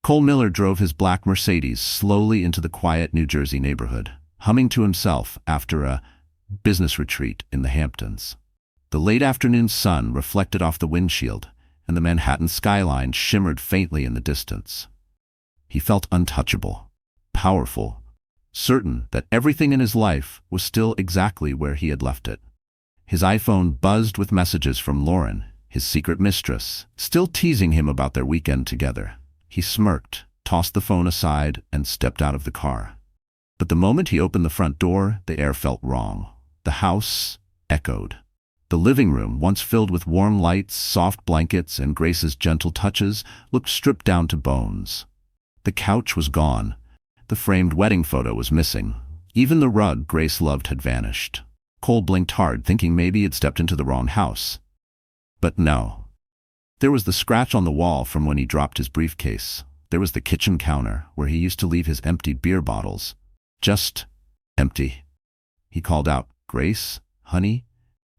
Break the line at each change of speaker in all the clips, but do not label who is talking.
Cole Miller drove his black Mercedes slowly into the quiet New Jersey neighborhood, humming to himself after a business retreat in the Hamptons. The late afternoon sun reflected off the windshield, and the Manhattan skyline shimmered faintly in the distance. He felt untouchable, powerful, certain that everything in his life was still exactly where he had left it. His iPhone buzzed with messages from Lauren, his secret mistress, still teasing him about their weekend together. He smirked, tossed the phone aside, and stepped out of the car. But the moment he opened the front door, the air felt wrong. The house echoed. The living room, once filled with warm lights, soft blankets, and Grace's gentle touches, looked stripped down to bones. The couch was gone. The framed wedding photo was missing. Even the rug Grace loved had vanished. Cole blinked hard, thinking maybe he'd stepped into the wrong house. But no. There was the scratch on the wall from when he dropped his briefcase. There was the kitchen counter, where he used to leave his emptied beer bottles. Just empty. He called out, "Grace? Honey?"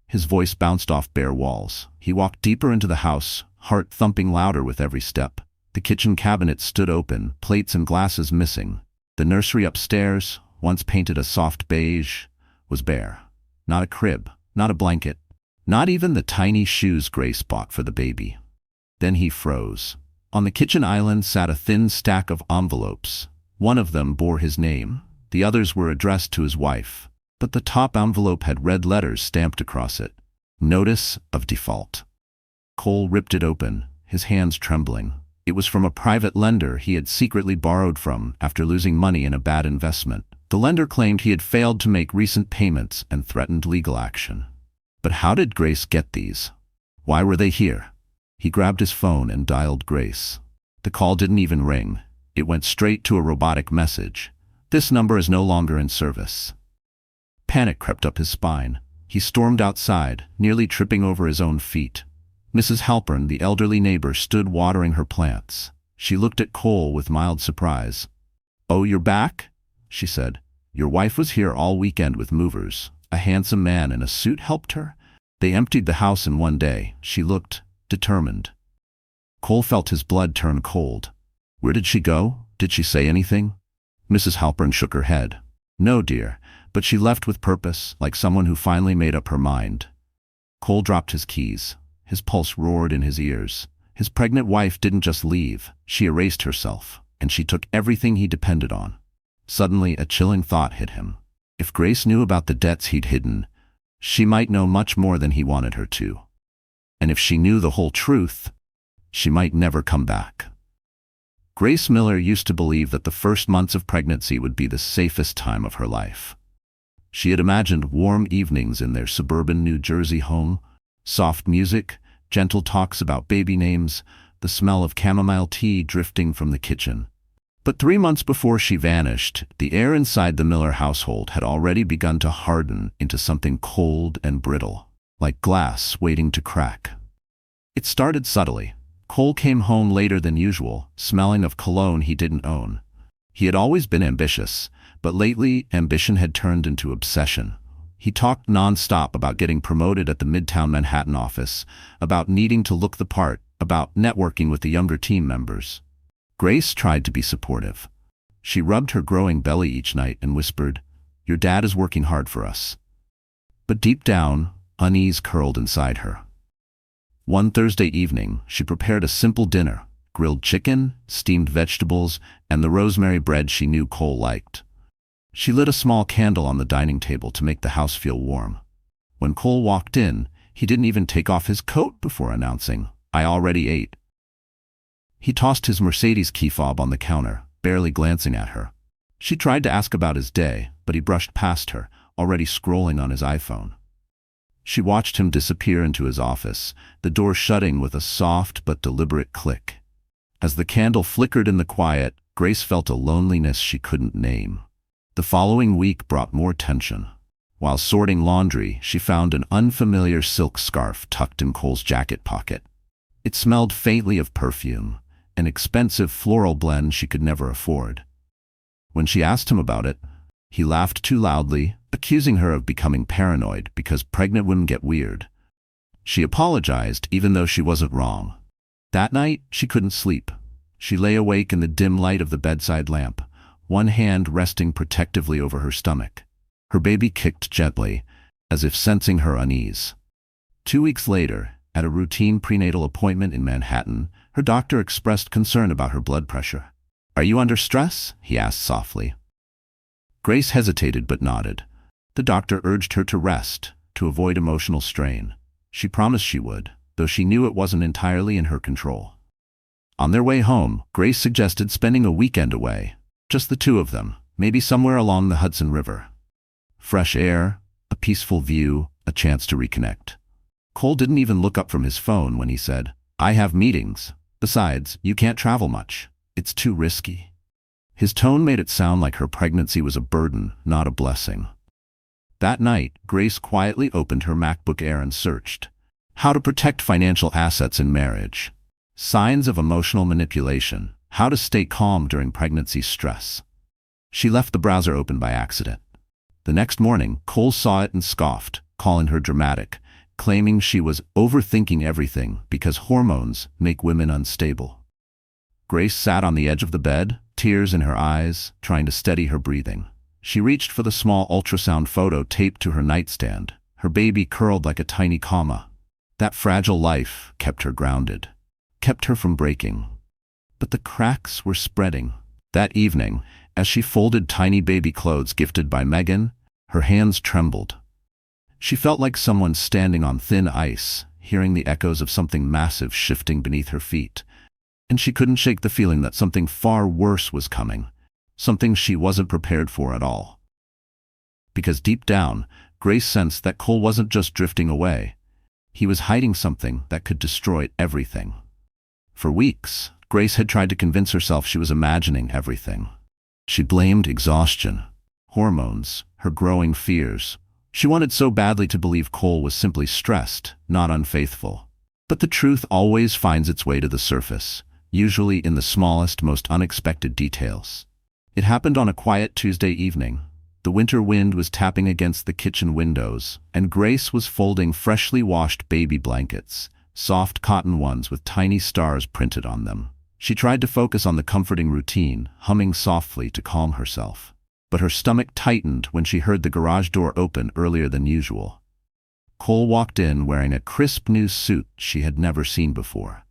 His voice bounced off bare walls. He walked deeper into the house, heart thumping louder with every step. The kitchen cabinet stood open, plates and glasses missing. The nursery upstairs, once painted a soft beige, was bare. Not a crib, not a blanket, not even the tiny shoes Grace bought for the baby. Then he froze. On the kitchen island sat a thin stack of envelopes. One of them bore his name. The others were addressed to his wife. But the top envelope had red letters stamped across it. Notice of default. Cole ripped it open, his hands trembling. It was from a private lender he had secretly borrowed from after losing money in a bad investment. The lender claimed he had failed to make recent payments and threatened legal action. But how did Grace get these? Why were they here? He grabbed his phone and dialed Grace. The call didn't even ring. It went straight to a robotic message. "This number is no longer in service." Panic crept up his spine. He stormed outside, nearly tripping over his own feet. Mrs. Halpern, the elderly neighbor, stood watering her plants. She looked at Cole with mild surprise. "Oh, you're back?" she said. "Your wife was here all weekend with movers. A handsome man in a suit helped her. They emptied the house in one day." She looked determined. Cole felt his blood turn cold. "Where did she go? Did she say anything?" Mrs. Halpern shook her head. "No, dear. But she left with purpose, like someone who finally made up her mind." Cole dropped his keys. His pulse roared in his ears. His pregnant wife didn't just leave, she erased herself, and she took everything he depended on. Suddenly, a chilling thought hit him. If Grace knew about the debts he'd hidden, she might know much more than he wanted her to. And if she knew the whole truth, she might never come back. Grace Miller used to believe that the first months of pregnancy would be the safest time of her life. She had imagined warm evenings in their suburban New Jersey home, soft music, gentle talks about baby names, the smell of chamomile tea drifting from the kitchen. But 3 months before she vanished, the air inside the Miller household had already begun to harden into something cold and brittle, like glass waiting to crack. It started subtly. Cole came home later than usual, smelling of cologne he didn't own. He had always been ambitious, but lately ambition had turned into obsession. He talked non-stop about getting promoted at the Midtown Manhattan office, about needing to look the part, about networking with the younger team members. Grace tried to be supportive. She rubbed her growing belly each night and whispered, "Your dad is working hard for us." But deep down, unease curled inside her. One Thursday evening, she prepared a simple dinner: grilled chicken, steamed vegetables, and the rosemary bread she knew Cole liked. She lit a small candle on the dining table to make the house feel warm. When Cole walked in, he didn't even take off his coat before announcing, "I already ate." He tossed his Mercedes key fob on the counter, barely glancing at her. She tried to ask about his day, but he brushed past her, already scrolling on his iPhone. She watched him disappear into his office, the door shutting with a soft but deliberate click. As the candle flickered in the quiet, Grace felt a loneliness she couldn't name. The following week brought more tension. While sorting laundry, she found an unfamiliar silk scarf tucked in Cole's jacket pocket. It smelled faintly of perfume, an expensive floral blend she could never afford. When she asked him about it, he laughed too loudly, accusing her of becoming paranoid because pregnant women get weird. She apologized even though she wasn't wrong. That night, she couldn't sleep. She lay awake in the dim light of the bedside lamp, one hand resting protectively over her stomach. Her baby kicked gently, as if sensing her unease. 2 weeks later, at a routine prenatal appointment in Manhattan, her doctor expressed concern about her blood pressure. "Are you under stress?" he asked softly. Grace hesitated but nodded. The doctor urged her to rest, to avoid emotional strain. She promised she would, though she knew it wasn't entirely in her control. On their way home, Grace suggested spending a weekend away, just the two of them, maybe somewhere along the Hudson River. Fresh air, a peaceful view, a chance to reconnect. Cole didn't even look up from his phone when he said, "I have meetings. Besides, you can't travel much. It's too risky." His tone made it sound like her pregnancy was a burden, not a blessing. That night, Grace quietly opened her MacBook Air and searched, "How to protect financial assets in marriage. Signs of emotional manipulation. How to stay calm during pregnancy stress." She left the browser open by accident. The next morning, Cole saw it and scoffed, calling her dramatic, claiming she was overthinking everything because hormones make women unstable. Grace sat on the edge of the bed, tears in her eyes, trying to steady her breathing. She reached for the small ultrasound photo taped to her nightstand, her baby curled like a tiny comma. That fragile life kept her grounded, kept her from breaking. But the cracks were spreading. That evening, as she folded tiny baby clothes gifted by Megan, her hands trembled. She felt like someone standing on thin ice, hearing the echoes of something massive shifting beneath her feet. And she couldn't shake the feeling that something far worse was coming, something she wasn't prepared for at all. Because deep down, Grace sensed that Cole wasn't just drifting away. He was hiding something that could destroy everything. For weeks, Grace had tried to convince herself she was imagining everything. She blamed exhaustion, hormones, her growing fears. She wanted so badly to believe Cole was simply stressed, not unfaithful. But the truth always finds its way to the surface, usually in the smallest, most unexpected details. It happened on a quiet Tuesday evening. The winter wind was tapping against the kitchen windows, and Grace was folding freshly washed baby blankets, soft cotton ones with tiny stars printed on them. She tried to focus on the comforting routine, humming softly to calm herself. But her stomach tightened when she heard the garage door open earlier than usual. Cole walked in wearing a crisp new suit she had never seen before.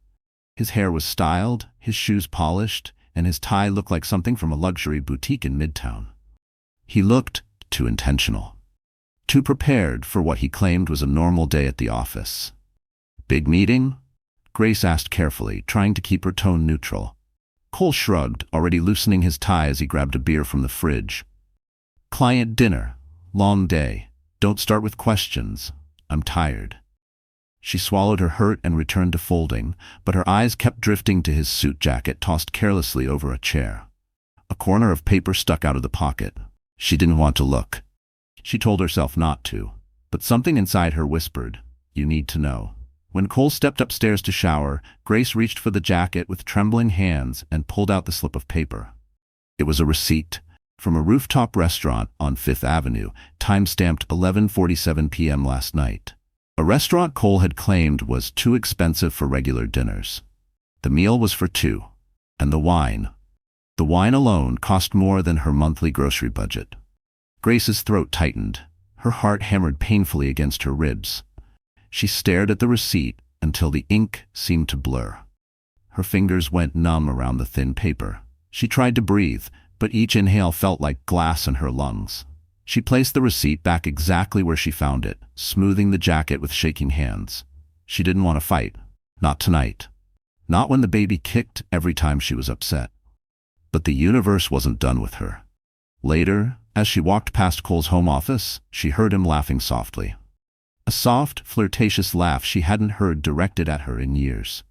His hair was styled, his shoes polished, and his tie looked like something from a luxury boutique in Midtown. He looked too intentional, too prepared for what he claimed was a normal day at the office. "Big meeting?" Grace asked carefully, trying to keep her tone neutral. Cole shrugged, already loosening his tie as he grabbed a beer from the fridge. "Client dinner. Long day. Don't start with questions. I'm tired." She swallowed her hurt and returned to folding, but her eyes kept drifting to his suit jacket tossed carelessly over a chair. A corner of paper stuck out of the pocket. She didn't want to look. She told herself not to, but something inside her whispered, "You need to know." When Cole stepped upstairs to shower, Grace reached for the jacket with trembling hands and pulled out the slip of paper. It was a receipt from a rooftop restaurant on 5th Avenue, time-stamped 11:47 p.m. last night. A restaurant Cole had claimed was too expensive for regular dinners. The meal was for two, and the wine alone cost more than her monthly grocery budget. Grace's throat tightened. Her heart hammered painfully against her ribs. She stared at the receipt until the ink seemed to blur. Her fingers went numb around the thin paper. She tried to breathe, but each inhale felt like glass in her lungs. She placed the receipt back exactly where she found it, smoothing the jacket with shaking hands. She didn't want to fight. Not tonight. Not when the baby kicked every time she was upset. But the universe wasn't done with her. Later, as she walked past Cole's home office, she heard him laughing softly. A soft, flirtatious laugh she hadn't heard directed at her in years.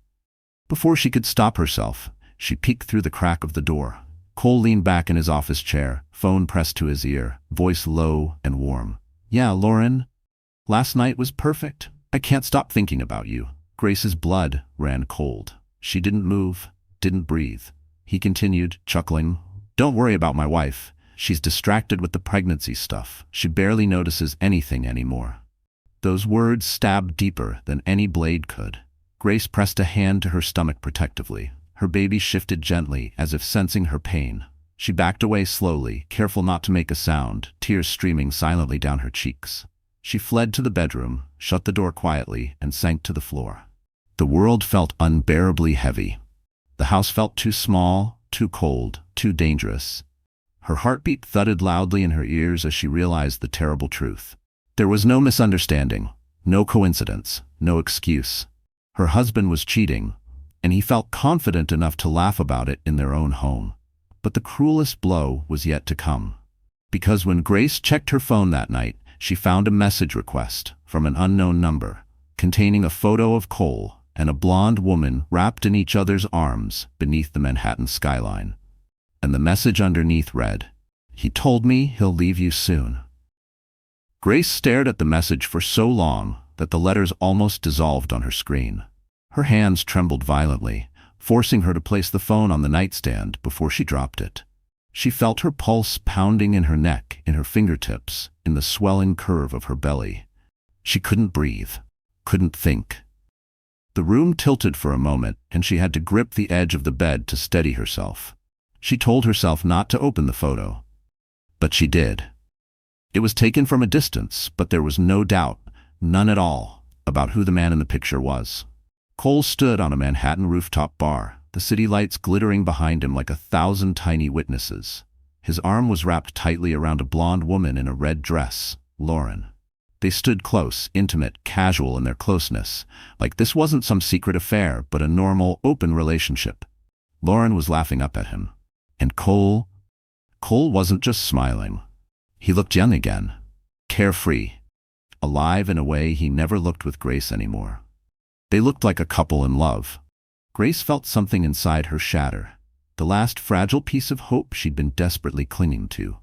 Before she could stop herself, she peeked through the crack of the door. Cole leaned back in his office chair, phone pressed to his ear, voice low and warm. "Yeah, Lauren. Last night was perfect. I can't stop thinking about you." Grace's blood ran cold. She didn't move, didn't breathe. He continued, chuckling. "Don't worry about my wife. She's distracted with the pregnancy stuff. She barely notices anything anymore." Those words stabbed deeper than any blade could. Grace pressed a hand to her stomach protectively. Her baby shifted gently, as if sensing her pain. She backed away slowly, careful not to make a sound, tears streaming silently down her cheeks. She fled to the bedroom, shut the door quietly, and sank to the floor. The world felt unbearably heavy. The house felt too small, too cold, too dangerous. Her heartbeat thudded loudly in her ears as she realized the terrible truth. There was no misunderstanding, no coincidence, no excuse. Her husband was cheating, and he felt confident enough to laugh about it in their own home. But the cruelest blow was yet to come. Because when Grace checked her phone that night, she found a message request from an unknown number, containing a photo of Cole and a blonde woman wrapped in each other's arms beneath the Manhattan skyline. And the message underneath read, "He told me he'll leave you soon." Grace stared at the message for so long that the letters almost dissolved on her screen. Her hands trembled violently, forcing her to place the phone on the nightstand before she dropped it. She felt her pulse pounding in her neck, in her fingertips, in the swelling curve of her belly. She couldn't breathe, couldn't think. The room tilted for a moment, and she had to grip the edge of the bed to steady herself. She told herself not to open the photo. But she did. It was taken from a distance, but there was no doubt, none at all, about who the man in the picture was. Cole stood on a Manhattan rooftop bar, the city lights glittering behind him like 1,000 tiny witnesses. His arm was wrapped tightly around a blonde woman in a red dress, Lauren. They stood close, intimate, casual in their closeness, like this wasn't some secret affair, but a normal, open relationship. Lauren was laughing up at him. And Cole wasn't just smiling. He looked young again, carefree, alive in a way he never looked with Grace anymore. They looked like a couple in love. Grace felt something inside her shatter, the last fragile piece of hope she'd been desperately clinging to.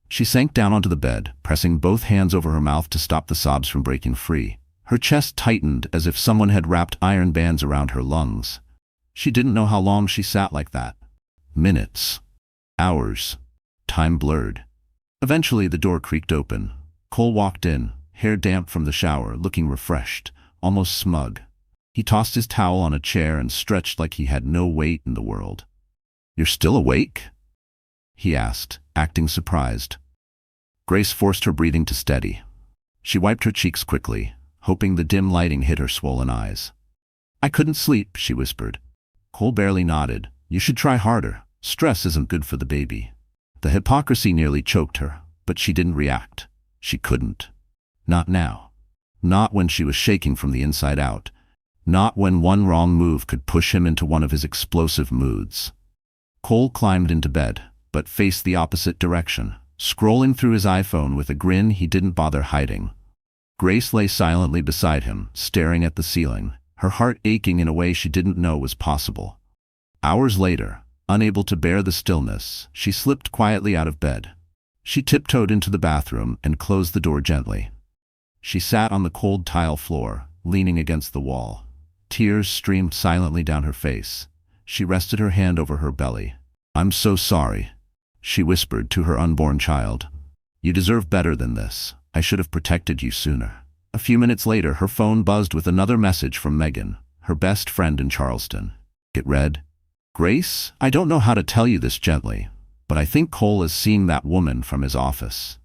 She sank down onto the bed, pressing both hands over her mouth to stop the sobs from breaking free. Her chest tightened as if someone had wrapped iron bands around her lungs. She didn't know how long she sat like that. Minutes. Hours. Time blurred. Eventually the door creaked open. Cole walked in, hair damp from the shower, looking refreshed, almost smug. He tossed his towel on a chair and stretched like he had no weight in the world. "You're still awake?" he asked, acting surprised. Grace forced her breathing to steady. She wiped her cheeks quickly, hoping the dim lighting hit her swollen eyes. "I couldn't sleep," she whispered. Cole barely nodded. "You should try harder. Stress isn't good for the baby." The hypocrisy nearly choked her, but she didn't react. She couldn't. Not now. Not when she was shaking from the inside out. Not when one wrong move could push him into one of his explosive moods. Cole climbed into bed, but faced the opposite direction, scrolling through his iPhone with a grin he didn't bother hiding. Grace lay silently beside him, staring at the ceiling, her heart aching in a way she didn't know was possible. Hours later, unable to bear the stillness, she slipped quietly out of bed. She tiptoed into the bathroom and closed the door gently. She sat on the cold tile floor, leaning against the wall. Tears streamed silently down her face. She rested her hand over her belly. "I'm so sorry," she whispered to her unborn child. "You deserve better than this. I should have protected you sooner." A few minutes later, her phone buzzed with another message from Megan, her best friend in Charleston. It read, "Grace, I don't know how to tell you this gently, but I think Cole is seeing that woman from his office.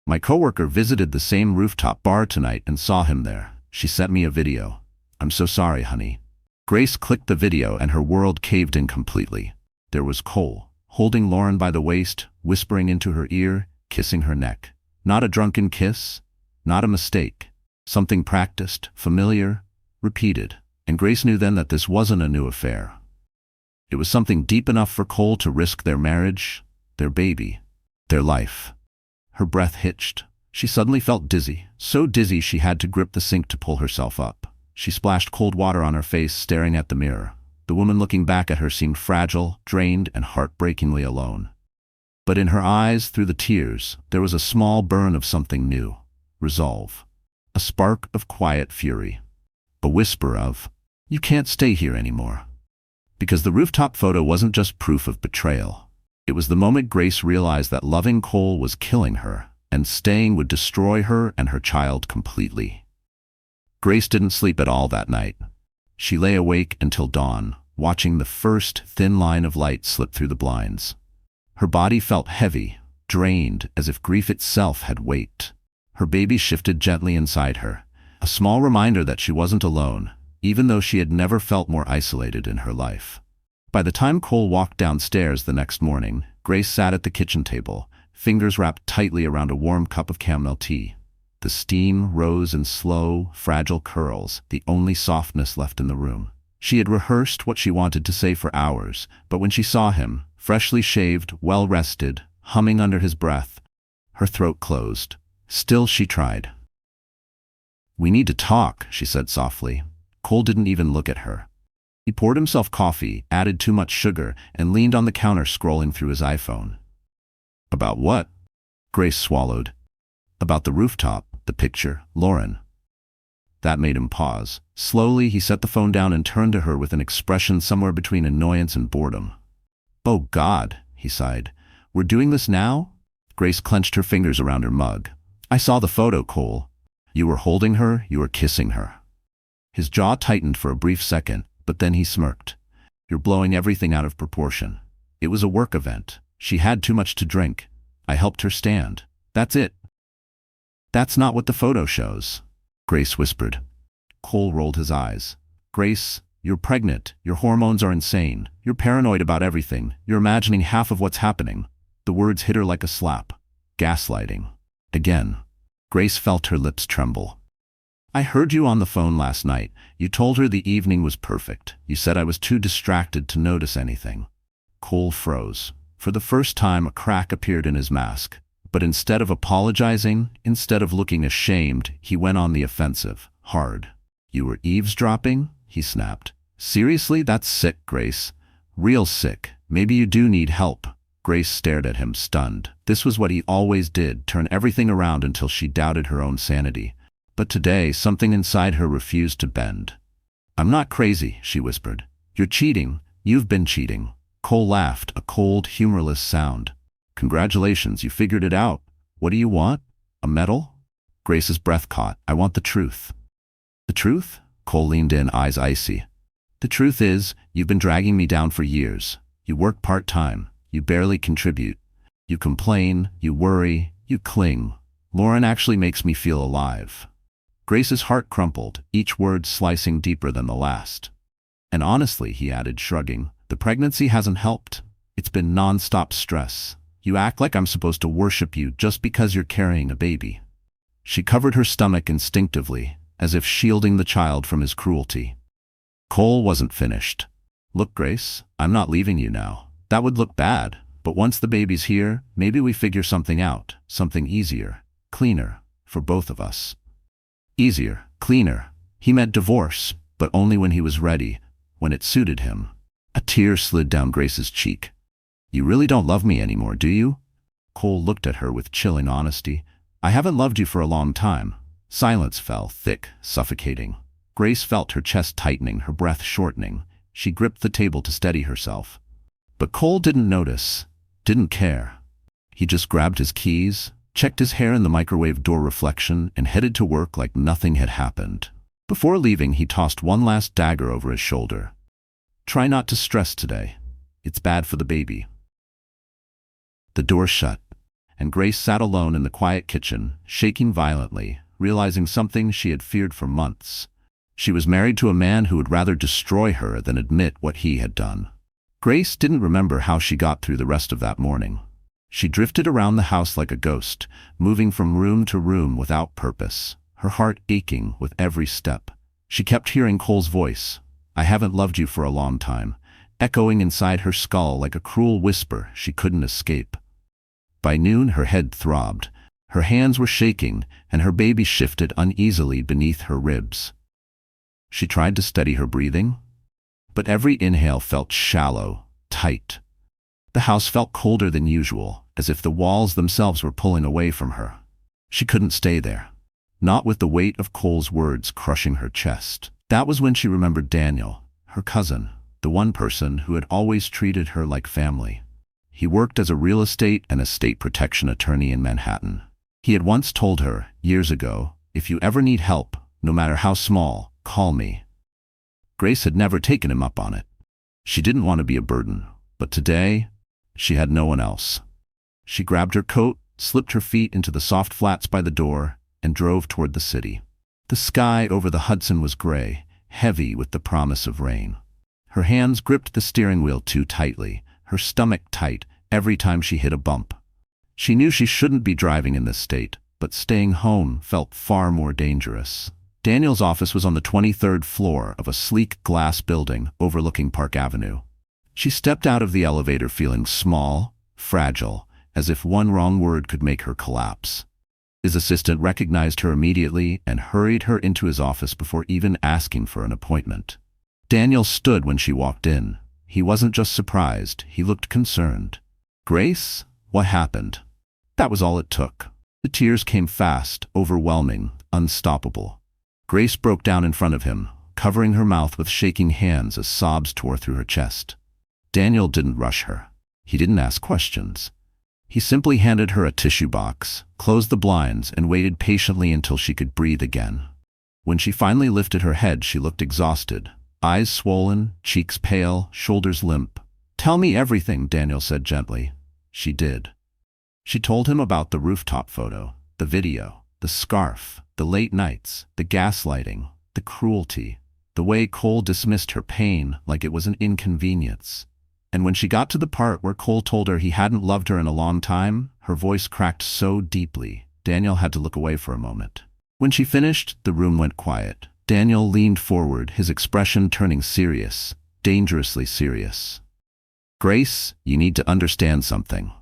My coworker visited the same rooftop bar tonight and saw him there. She sent me a video. I'm so sorry, honey." Grace clicked the video and her world caved in completely. There was Cole, holding Lauren by the waist, whispering into her ear, kissing her neck. Not a drunken kiss, not a mistake. Something practiced, familiar, repeated. And Grace knew then that this wasn't a new affair. It was something deep enough for Cole to risk their marriage, their baby, their life. Her breath hitched. She suddenly felt dizzy, so dizzy she had to grip the sink to pull herself up. She splashed cold water on her face, staring at the mirror. The woman looking back at her seemed fragile, drained, and heartbreakingly alone. But in her eyes, through the tears, there was a small burn of something new. Resolve. A spark of quiet fury. A whisper of, "You can't stay here anymore." Because the rooftop photo wasn't just proof of betrayal. It was the moment Grace realized that loving Cole was killing her, and staying would destroy her and her child completely. Grace didn't sleep at all that night. She lay awake until dawn, watching the first thin line of light slip through the blinds. Her body felt heavy, drained, as if grief itself had weight. Her baby shifted gently inside her, a small reminder that she wasn't alone, even though she had never felt more isolated in her life. By the time Cole walked downstairs the next morning, Grace sat at the kitchen table, fingers wrapped tightly around a warm cup of chamomile tea. The steam rose in slow, fragile curls, the only softness left in the room. She had rehearsed what she wanted to say for hours, but when she saw him, freshly shaved, well-rested, humming under his breath, her throat closed. Still she tried. "We need to talk," she said softly. Cole didn't even look at her. He poured himself coffee, added too much sugar, and leaned on the counter scrolling through his iPhone. "About what?" Grace swallowed. "About the rooftop, the picture, Lauren." That made him pause. Slowly, he set the phone down and turned to her with an expression somewhere between annoyance and boredom. "Oh God," he sighed. "We're doing this now?" Grace clenched her fingers around her mug. "I saw the photo, Cole. You were holding her, you were kissing her." His jaw tightened for a brief second, but then he smirked. "You're blowing everything out of proportion. It was a work event. She had too much to drink. I helped her stand. That's it." "That's not what the photo shows," Grace whispered. Cole rolled his eyes. "Grace, you're pregnant. Your hormones are insane. You're paranoid about everything. You're imagining half of what's happening." The words hit her like a slap. Gaslighting. Again. Grace felt her lips tremble. "I heard you on the phone last night. You told her the evening was perfect. You said I was too distracted to notice anything." Cole froze. For the first time, a crack appeared in his mask. But instead of apologizing, instead of looking ashamed, he went on the offensive, hard. "You were eavesdropping?" he snapped. "Seriously, that's sick, Grace. Real sick. Maybe you do need help." Grace stared at him, stunned. This was what he always did, turn everything around until she doubted her own sanity. But today, something inside her refused to bend. "I'm not crazy," she whispered. "You're cheating. You've been cheating." Cole laughed, a cold, humorless sound. "Congratulations, you figured it out. What do you want? A medal?" Grace's breath caught. "I want the truth." "The truth?" Cole leaned in, eyes icy. "The truth is, you've been dragging me down for years. You work part-time. You barely contribute. You complain, you worry, you cling. Lauren actually makes me feel alive." Grace's heart crumpled, each word slicing deeper than the last. "And honestly," he added, shrugging, "the pregnancy hasn't helped. It's been non-stop stress. You act like I'm supposed to worship you just because you're carrying a baby." She covered her stomach instinctively, as if shielding the child from his cruelty. Cole wasn't finished. "Look, Grace, I'm not leaving you now. That would look bad, but once the baby's here, maybe we figure something out, something easier, cleaner, for both of us." Easier, cleaner. He meant divorce, but only when he was ready, when it suited him. A tear slid down Grace's cheek. "You really don't love me anymore, do you?" Cole looked at her with chilling honesty. "I haven't loved you for a long time." Silence fell, thick, suffocating. Grace felt her chest tightening, her breath shortening. She gripped the table to steady herself. But Cole didn't notice, didn't care. He just grabbed his keys, checked his hair in the microwave door reflection, and headed to work like nothing had happened. Before leaving, he tossed one last dagger over his shoulder. "Try not to stress today. It's bad for the baby." The door shut, and Grace sat alone in the quiet kitchen, shaking violently, realizing something she had feared for months. She was married to a man who would rather destroy her than admit what he had done. Grace didn't remember how she got through the rest of that morning. She drifted around the house like a ghost, moving from room to room without purpose, her heart aching with every step. She kept hearing Cole's voice, "I haven't loved you for a long time," echoing inside her skull like a cruel whisper she couldn't escape. By noon, her head throbbed, her hands were shaking, and her baby shifted uneasily beneath her ribs. She tried to steady her breathing, but every inhale felt shallow, tight. The house felt colder than usual, as if the walls themselves were pulling away from her. She couldn't stay there, not with the weight of Cole's words crushing her chest. That was when she remembered Daniel, her cousin, the one person who had always treated her like family. He worked as a real estate and estate protection attorney in Manhattan. He had once told her, years ago, "If you ever need help, no matter how small, call me." Grace had never taken him up on it. She didn't want to be a burden, but today, she had no one else. She grabbed her coat, slipped her feet into the soft flats by the door, and drove toward the city. The sky over the Hudson was gray, heavy with the promise of rain. Her hands gripped the steering wheel too tightly, her stomach tight every time she hit a bump. She knew she shouldn't be driving in this state, but staying home felt far more dangerous. Daniel's office was on the 23rd floor of a sleek glass building overlooking Park Avenue. She stepped out of the elevator feeling small, fragile, as if one wrong word could make her collapse. His assistant recognized her immediately and hurried her into his office before even asking for an appointment. Daniel stood when she walked in. He wasn't just surprised, he looked concerned. "Grace, what happened?" That was all it took. The tears came fast, overwhelming, unstoppable. Grace broke down in front of him, covering her mouth with shaking hands as sobs tore through her chest. Daniel didn't rush her. He didn't ask questions. He simply handed her a tissue box, closed the blinds, and waited patiently until she could breathe again. When she finally lifted her head, she looked exhausted, eyes swollen, cheeks pale, shoulders limp. "Tell me everything," Daniel said gently. She did. She told him about the rooftop photo, the video, the scarf, the late nights, the gaslighting, the cruelty, the way Cole dismissed her pain like it was an inconvenience. And when she got to the part where Cole told her he hadn't loved her in a long time, her voice cracked so deeply, Daniel had to look away for a moment. When she finished, the room went quiet. Daniel leaned forward, his expression turning serious, dangerously serious. "Grace, you need to understand something.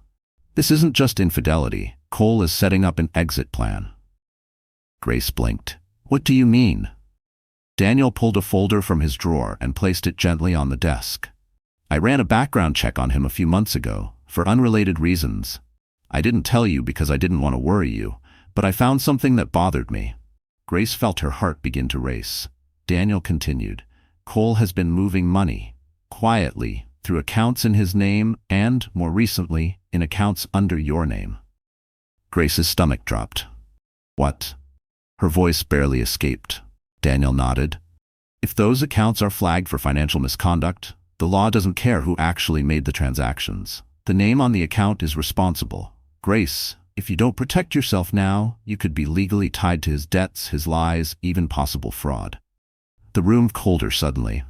This isn't just infidelity. Cole is setting up an exit plan." Grace blinked. "What do you mean?" Daniel pulled a folder from his drawer and placed it gently on the desk. "I ran a background check on him a few months ago, for unrelated reasons. I didn't tell you because I didn't want to worry you, but I found something that bothered me." Grace felt her heart begin to race. Daniel continued, "Cole has been moving money, quietly, through accounts in his name and, more recently, in accounts under your name." Grace's stomach dropped. "What?" Her voice barely escaped. Daniel nodded. "If those accounts are flagged for financial misconduct, the law doesn't care who actually made the transactions. The name on the account is responsible. Grace, if you don't protect yourself now, you could be legally tied to his debts, his lies, even possible fraud." The room colder suddenly.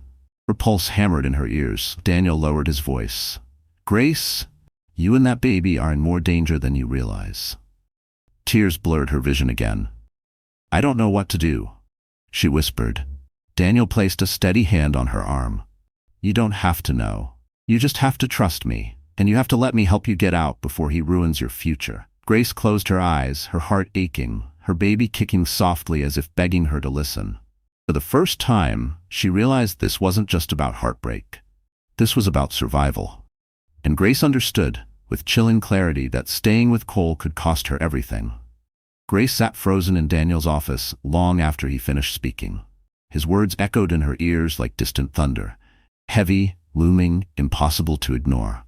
Her pulse hammered in her ears. Daniel lowered his voice. "Grace, you and that baby are in more danger than you realize." Tears blurred her vision again. "I don't know what to do," she whispered. Daniel placed a steady hand on her arm. "You don't have to know. You just have to trust me, and you have to let me help you get out before he ruins your future." Grace closed her eyes, her heart aching, her baby kicking softly as if begging her to listen. For the first time, she realized this wasn't just about heartbreak. This was about survival. And Grace understood, with chilling clarity, that staying with Cole could cost her everything. Grace sat frozen in Daniel's office long after he finished speaking. His words echoed in her ears like distant thunder, heavy, looming, impossible to ignore.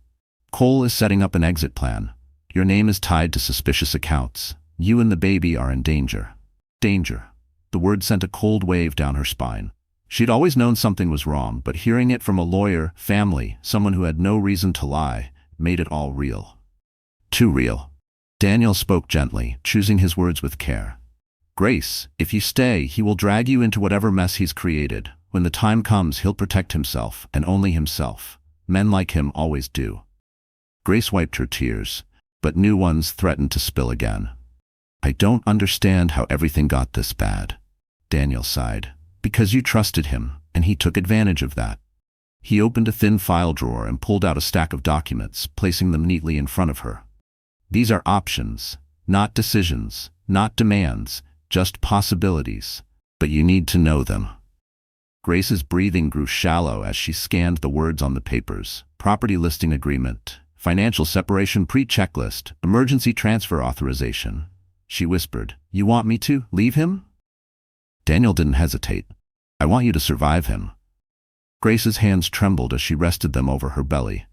"Cole is setting up an exit plan. Your name is tied to suspicious accounts. You and the baby are in danger." Danger. The word sent a cold wave down her spine. She'd always known something was wrong, but hearing it from a lawyer, family, someone who had no reason to lie, made it all real. Too real. Daniel spoke gently, choosing his words with care. "Grace, if you stay, he will drag you into whatever mess he's created. When the time comes, he'll protect himself, and only himself. Men like him always do." Grace wiped her tears, but new ones threatened to spill again. "I don't understand how everything got this bad," Daniel sighed. "Because you trusted him, and he took advantage of that." He opened a thin file drawer and pulled out a stack of documents, placing them neatly in front of her. "These are options, not decisions, not demands, just possibilities. But you need to know them." Grace's breathing grew shallow as she scanned the words on the papers. Property listing agreement, financial separation pre-checklist, emergency transfer authorization. She whispered, "You want me to leave him?" Daniel didn't hesitate. "I want you to survive him." Grace's hands trembled as she rested them over her belly.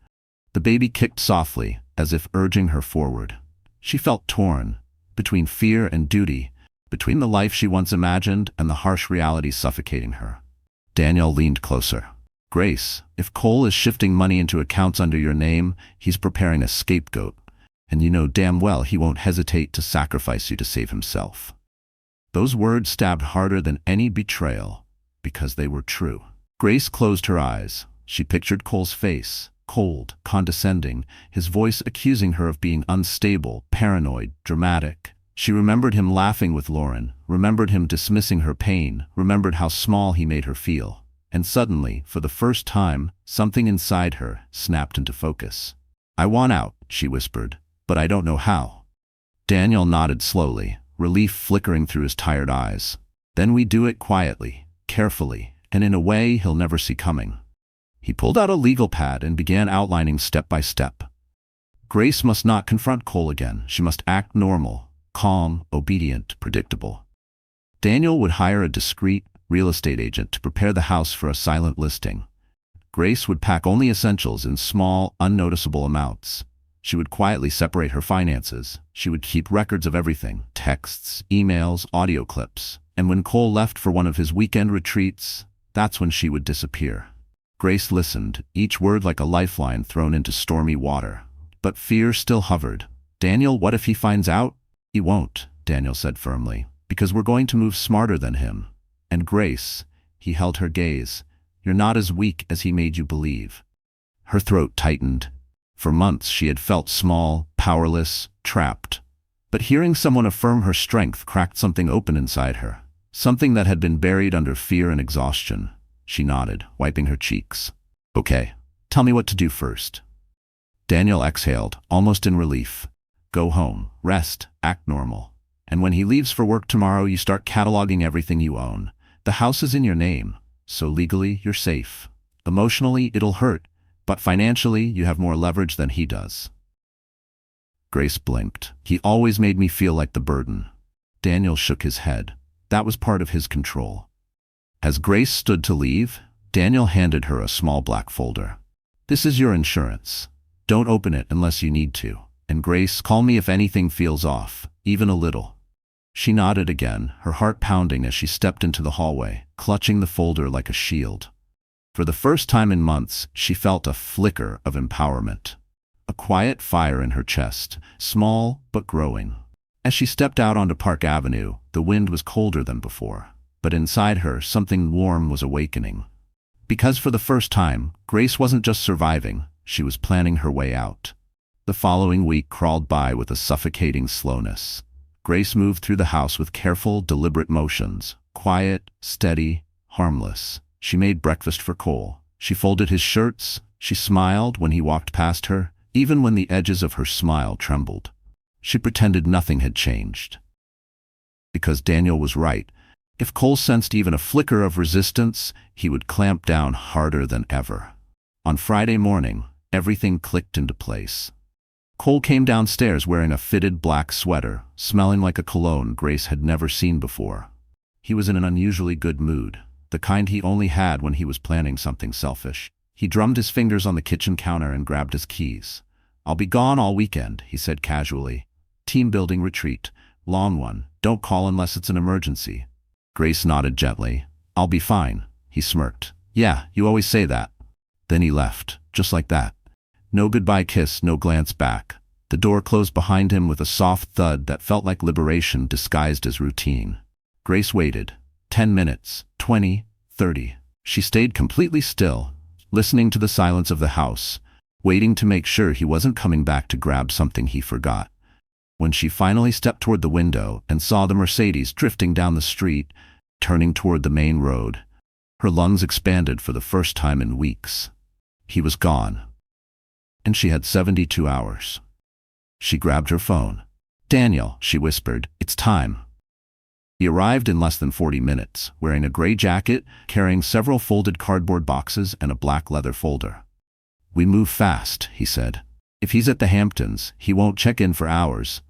The baby kicked softly, as if urging her forward. She felt torn, between fear and duty, between the life she once imagined and the harsh reality suffocating her. Daniel leaned closer. Grace, if Cole is shifting money into accounts under your name, he's preparing a scapegoat, and you know damn well he won't hesitate to sacrifice you to save himself. Those words stabbed harder than any betrayal, because they were true. Grace closed her eyes. She pictured Cole's face, cold, condescending, his voice accusing her of being unstable, paranoid, dramatic. She remembered him laughing with Lauren, remembered him dismissing her pain, remembered how small he made her feel. And suddenly, for the first time, something inside her snapped into focus. "I want out," she whispered, "but I don't know how." Daniel nodded slowly, relief flickering through his tired eyes. "Then we do it quietly, carefully, and in a way he'll never see coming." He pulled out a legal pad and began outlining step by step. Grace must not confront Cole again. She must act normal, calm, obedient, predictable. Daniel would hire a discreet real estate agent to prepare the house for a silent listing. Grace would pack only essentials in small, unnoticeable amounts. She would quietly separate her finances. She would keep records of everything: texts, emails, audio clips. And when Cole left for one of his weekend retreats, that's when she would disappear. Grace listened, each word like a lifeline thrown into stormy water. But fear still hovered. "Daniel, what if he finds out?" "He won't," Daniel said firmly, "because we're going to move smarter than him." "And Grace," he held her gaze, "you're not as weak as he made you believe." Her throat tightened. For months she had felt small, powerless, trapped. But hearing someone affirm her strength cracked something open inside her, something that had been buried under fear and exhaustion. She nodded, wiping her cheeks. "Okay, tell me what to do first." Daniel exhaled, almost in relief. "Go home, rest, act normal. And when he leaves for work tomorrow, you start cataloging everything you own. The house is in your name, so legally you're safe. Emotionally, it'll hurt, but financially, you have more leverage than he does." Grace blinked. "He always made me feel like the burden." Daniel shook his head. That was part of his control. As Grace stood to leave, Daniel handed her a small black folder. "This is your insurance. Don't open it unless you need to. And Grace, call me if anything feels off, even a little." She nodded again, her heart pounding as she stepped into the hallway, clutching the folder like a shield. For the first time in months, she felt a flicker of empowerment. A quiet fire in her chest, small but growing. As she stepped out onto Park Avenue, the wind was colder than before. But inside her, something warm was awakening. Because for the first time, Grace wasn't just surviving, she was planning her way out. The following week crawled by with a suffocating slowness. Grace moved through the house with careful, deliberate motions, quiet, steady, harmless. She made breakfast for Cole. She folded his shirts. She smiled when he walked past her, even when the edges of her smile trembled. She pretended nothing had changed. Because Daniel was right. If Cole sensed even a flicker of resistance, he would clamp down harder than ever. On Friday morning, everything clicked into place. Cole came downstairs wearing a fitted black sweater, smelling like a cologne Grace had never seen before. He was in an unusually good mood, the kind he only had when he was planning something selfish. He drummed his fingers on the kitchen counter and grabbed his keys. "I'll be gone all weekend," he said casually. "Team-building retreat. Long one. Don't call unless it's an emergency." Grace nodded gently. "I'll be fine," he smirked. "Yeah, you always say that." Then he left, just like that. No goodbye kiss, no glance back. The door closed behind him with a soft thud that felt like liberation disguised as routine. Grace waited. 10 minutes, 20, 30. She stayed completely still, listening to the silence of the house, waiting to make sure he wasn't coming back to grab something he forgot. When she finally stepped toward the window and saw the Mercedes drifting down the street, turning toward the main road, her lungs expanded for the first time in weeks. He was gone. And she had 72 hours. She grabbed her phone. "Daniel," she whispered, "it's time." He arrived in less than 40 minutes, wearing a gray jacket, carrying several folded cardboard boxes and a black leather folder. "We move fast," he said. "If he's at the Hamptons, he won't check in for hours.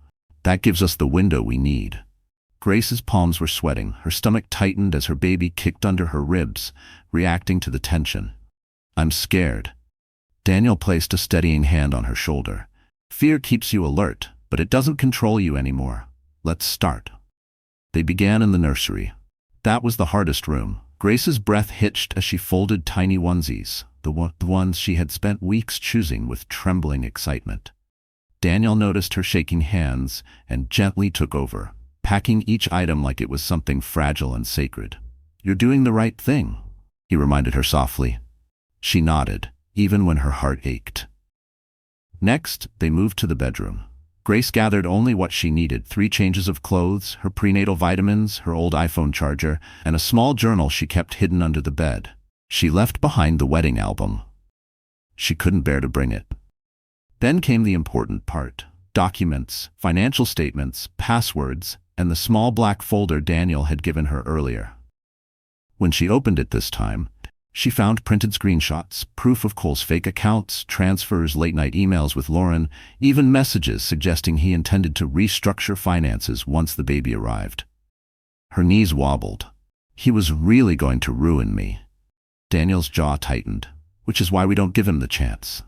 That gives us the window we need." Grace's palms were sweating, her stomach tightened as her baby kicked under her ribs, reacting to the tension. "I'm scared." Daniel placed a steadying hand on her shoulder. "Fear keeps you alert, but it doesn't control you anymore. Let's start." They began in the nursery. That was the hardest room. Grace's breath hitched as she folded tiny onesies, the ones she had spent weeks choosing with trembling excitement. Daniel noticed her shaking hands and gently took over, packing each item like it was something fragile and sacred. "You're doing the right thing," he reminded her softly. She nodded, even when her heart ached. Next, they moved to the bedroom. Grace gathered only what she needed: 3 changes of clothes, her prenatal vitamins, her old iPhone charger, and a small journal she kept hidden under the bed. She left behind the wedding album. She couldn't bear to bring it. Then came the important part: documents, financial statements, passwords, and the small black folder Daniel had given her earlier. When she opened it this time, she found printed screenshots, proof of Cole's fake accounts, transfers, late-night emails with Lauren, even messages suggesting he intended to restructure finances once the baby arrived. Her knees wobbled. He was really going to ruin me. Daniel's jaw tightened, which is why we don't give him the chance.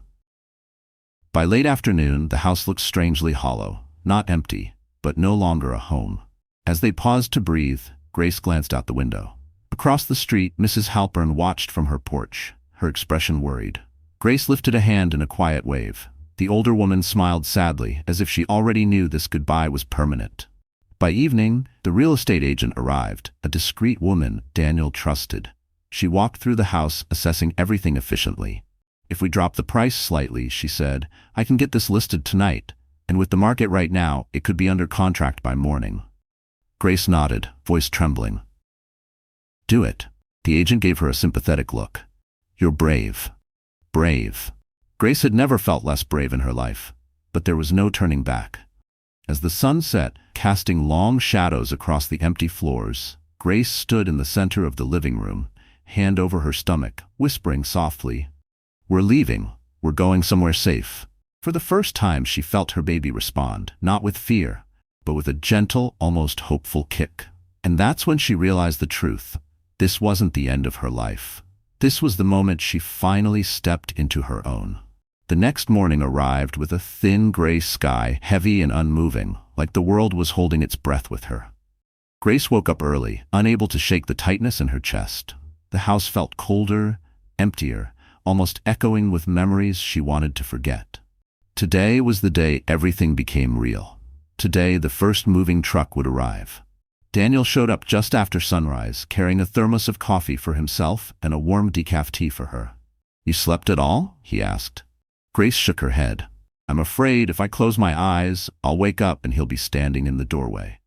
By late afternoon, the house looked strangely hollow, not empty, but no longer a home. As they paused to breathe, Grace glanced out the window. Across the street, Mrs. Halpern watched from her porch, her expression worried. Grace lifted a hand in a quiet wave. The older woman smiled sadly, as if she already knew this goodbye was permanent. By evening, the real estate agent arrived, a discreet woman Daniel trusted. She walked through the house, assessing everything efficiently. "If we drop the price slightly," she said, "I can get this listed tonight, and with the market right now, it could be under contract by morning." Grace nodded, voice trembling. "Do it." The agent gave her a sympathetic look. "You're brave." Brave. Grace had never felt less brave in her life, but there was no turning back. As the sun set, casting long shadows across the empty floors, Grace stood in the center of the living room, hand over her stomach, whispering softly, "We're leaving. We're going somewhere safe." For the first time, she felt her baby respond, not with fear, but with a gentle, almost hopeful kick. And that's when she realized the truth. This wasn't the end of her life. This was the moment she finally stepped into her own. The next morning arrived with a thin gray sky, heavy and unmoving, like the world was holding its breath with her. Grace woke up early, unable to shake the tightness in her chest. The house felt colder, emptier, almost echoing with memories she wanted to forget. Today was the day everything became real. Today, the first moving truck would arrive. Daniel showed up just after sunrise, carrying a thermos of coffee for himself and a warm decaf tea for her. "You slept at all?" he asked. Grace shook her head. "I'm afraid if I close my eyes, I'll wake up and he'll be standing in the doorway."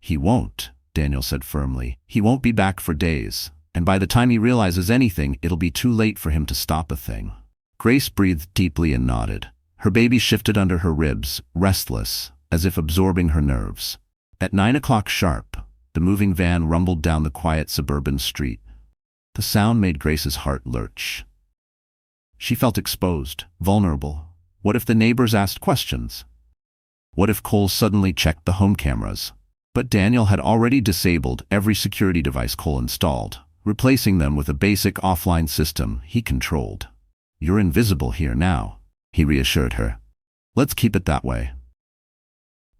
"He won't," Daniel said firmly. "He won't be back for days, and by the time he realizes anything, it'll be too late for him to stop a thing." Grace breathed deeply and nodded. Her baby shifted under her ribs, restless, as if absorbing her nerves. At 9 o'clock sharp, the moving van rumbled down the quiet suburban street. The sound made Grace's heart lurch. She felt exposed, vulnerable. What if the neighbors asked questions? What if Cole suddenly checked the home cameras? But Daniel had already disabled every security device Cole installed, replacing them with a basic offline system he controlled. "You're invisible here now," he reassured her. "Let's keep it that way."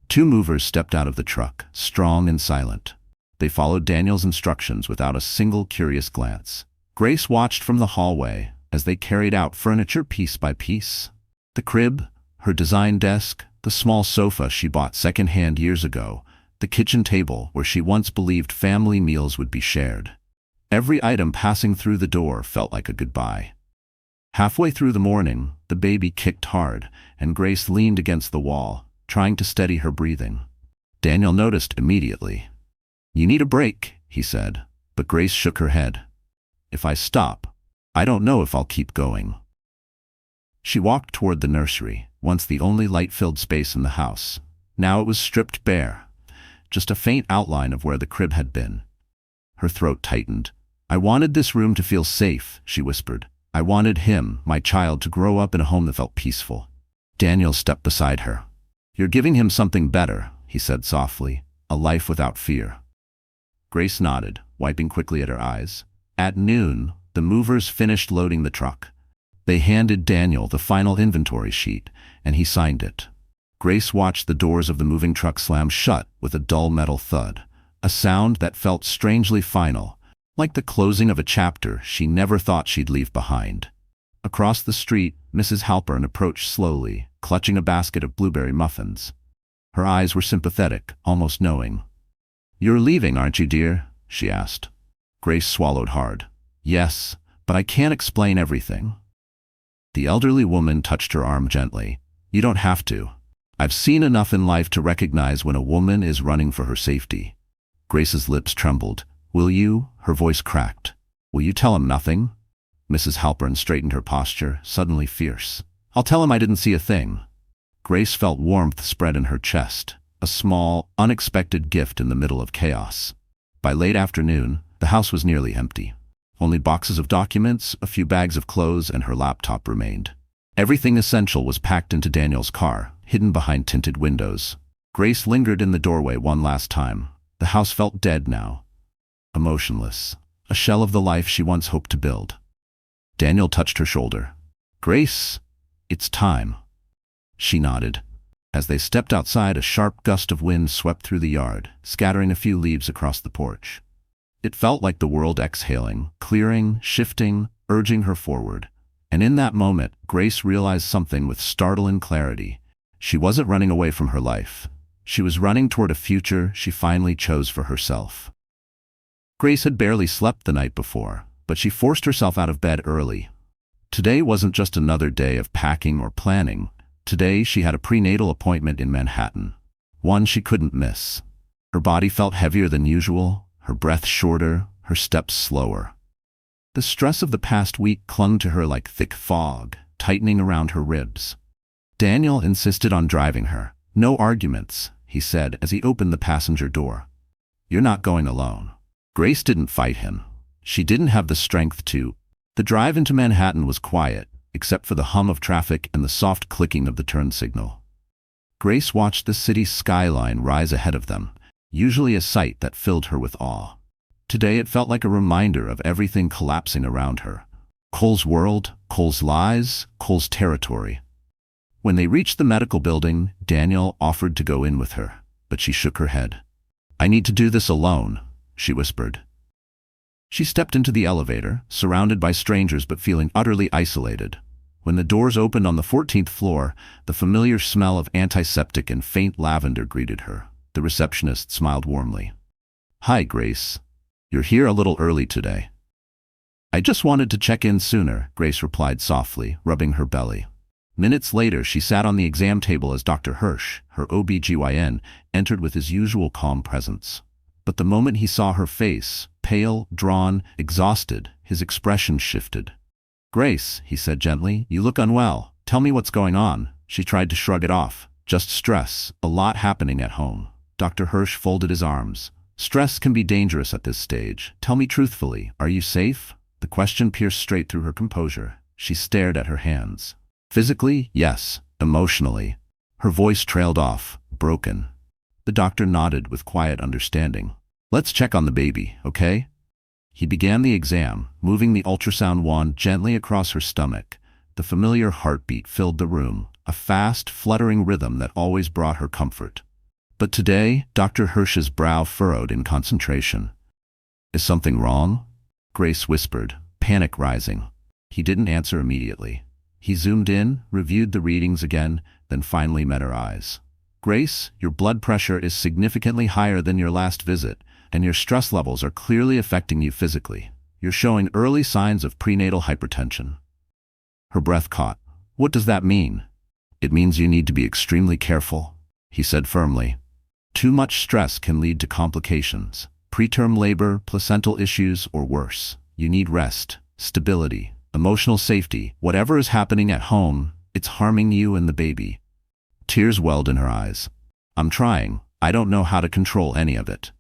2 movers stepped out of the truck, strong and silent. They followed Daniel's instructions without a single curious glance. Grace watched from the hallway as they carried out furniture piece by piece. The crib, her design desk, the small sofa she bought secondhand years ago, the kitchen table where she once believed family meals would be shared. Every item passing through the door felt like a goodbye. Halfway through the morning, the baby kicked hard, and Grace leaned against the wall, trying to steady her breathing. Daniel noticed immediately. "You need a break," he said, but Grace shook her head. "If I stop, I don't know if I'll keep going." She walked toward the nursery, once the only light-filled space in the house. Now it was stripped bare, just a faint outline of where the crib had been. Her throat tightened. "I wanted this room to feel safe," she whispered. "I wanted him, my child, to grow up in a home that felt peaceful." Daniel stepped beside her. "You're giving him something better," he said softly, "a life without fear." Grace nodded, wiping quickly at her eyes. At noon, the movers finished loading the truck. They handed Daniel the final inventory sheet, and he signed it. Grace watched the doors of the moving truck slam shut with a dull metal thud, a sound that felt strangely final, Like the closing of a chapter she never thought she'd leave behind. Across the street, Mrs. Halpern approached slowly, clutching a basket of blueberry muffins. Her eyes were sympathetic, almost knowing. "You're leaving, aren't you, dear?" she asked. Grace swallowed hard. "Yes, but I can't explain everything." The elderly woman touched her arm gently. "You don't have to. I've seen enough in life to recognize when a woman is running for her safety." Grace's lips trembled. "Will you?" Her voice cracked. "Will you tell him nothing?" Mrs. Halpern straightened her posture, suddenly fierce. "I'll tell him I didn't see a thing." Grace felt warmth spread in her chest, a small, unexpected gift in the middle of chaos. By late afternoon, the house was nearly empty. Only boxes of documents, a few bags of clothes, and her laptop remained. Everything essential was packed into Daniel's car, hidden behind tinted windows. Grace lingered in the doorway one last time. The house felt dead now. Emotionless. A shell of the life she once hoped to build. Daniel touched her shoulder. "Grace, it's time." She nodded. As they stepped outside, a sharp gust of wind swept through the yard, scattering a few leaves across the porch. It felt like the world exhaling, clearing, shifting, urging her forward. And in that moment, Grace realized something with startling clarity. She wasn't running away from her life. She was running toward a future she finally chose for herself. Grace had barely slept the night before, but she forced herself out of bed early. Today wasn't just another day of packing or planning. Today she had a prenatal appointment in Manhattan. One she couldn't miss. Her body felt heavier than usual, her breath shorter, her steps slower. The stress of the past week clung to her like thick fog, tightening around her ribs. Daniel insisted on driving her. "No arguments," he said as he opened the passenger door. "You're not going alone." Grace didn't fight him. She didn't have the strength to. The drive into Manhattan was quiet, except for the hum of traffic and the soft clicking of the turn signal. Grace watched the city's skyline rise ahead of them, usually a sight that filled her with awe. Today it felt like a reminder of everything collapsing around her. Cole's world, Cole's lies, Cole's territory. When they reached the medical building, Daniel offered to go in with her, but she shook her head. "I need to do this alone," she whispered. She stepped into the elevator, surrounded by strangers but feeling utterly isolated. When the doors opened on the 14th floor, the familiar smell of antiseptic and faint lavender greeted her. The receptionist smiled warmly. "Hi, Grace. You're here a little early today." "I just wanted to check in sooner," Grace replied softly, rubbing her belly. Minutes later, she sat on the exam table as Dr. Hirsch, her OB/GYN, entered with his usual calm presence. But the moment he saw her face, pale, drawn, exhausted, his expression shifted. "Grace," he said gently, "you look unwell. Tell me what's going on." She tried to shrug it off. "Just stress. A lot happening at home." Dr. Hirsch folded his arms. "Stress can be dangerous at this stage. Tell me truthfully, are you safe?" The question pierced straight through her composure. She stared at her hands. "Physically, yes. Emotionally." Her voice trailed off, broken. The doctor nodded with quiet understanding. "Let's check on the baby, okay?" He began the exam, moving the ultrasound wand gently across her stomach. The familiar heartbeat filled the room, a fast, fluttering rhythm that always brought her comfort. But today, Dr. Hirsch's brow furrowed in concentration. "Is something wrong?" Grace whispered, panic rising. He didn't answer immediately. He zoomed in, reviewed the readings again, then finally met her eyes. "Grace, your blood pressure is significantly higher than your last visit, and your stress levels are clearly affecting you physically. You're showing early signs of prenatal hypertension." Her breath caught. "What does that mean?" "It means you need to be extremely careful," he said firmly. "Too much stress can lead to complications. Preterm labor, placental issues, or worse. You need rest, stability, emotional safety. Whatever is happening at home, it's harming you and the baby." Tears welled in her eyes. "I'm trying. I don't know how to control any of it."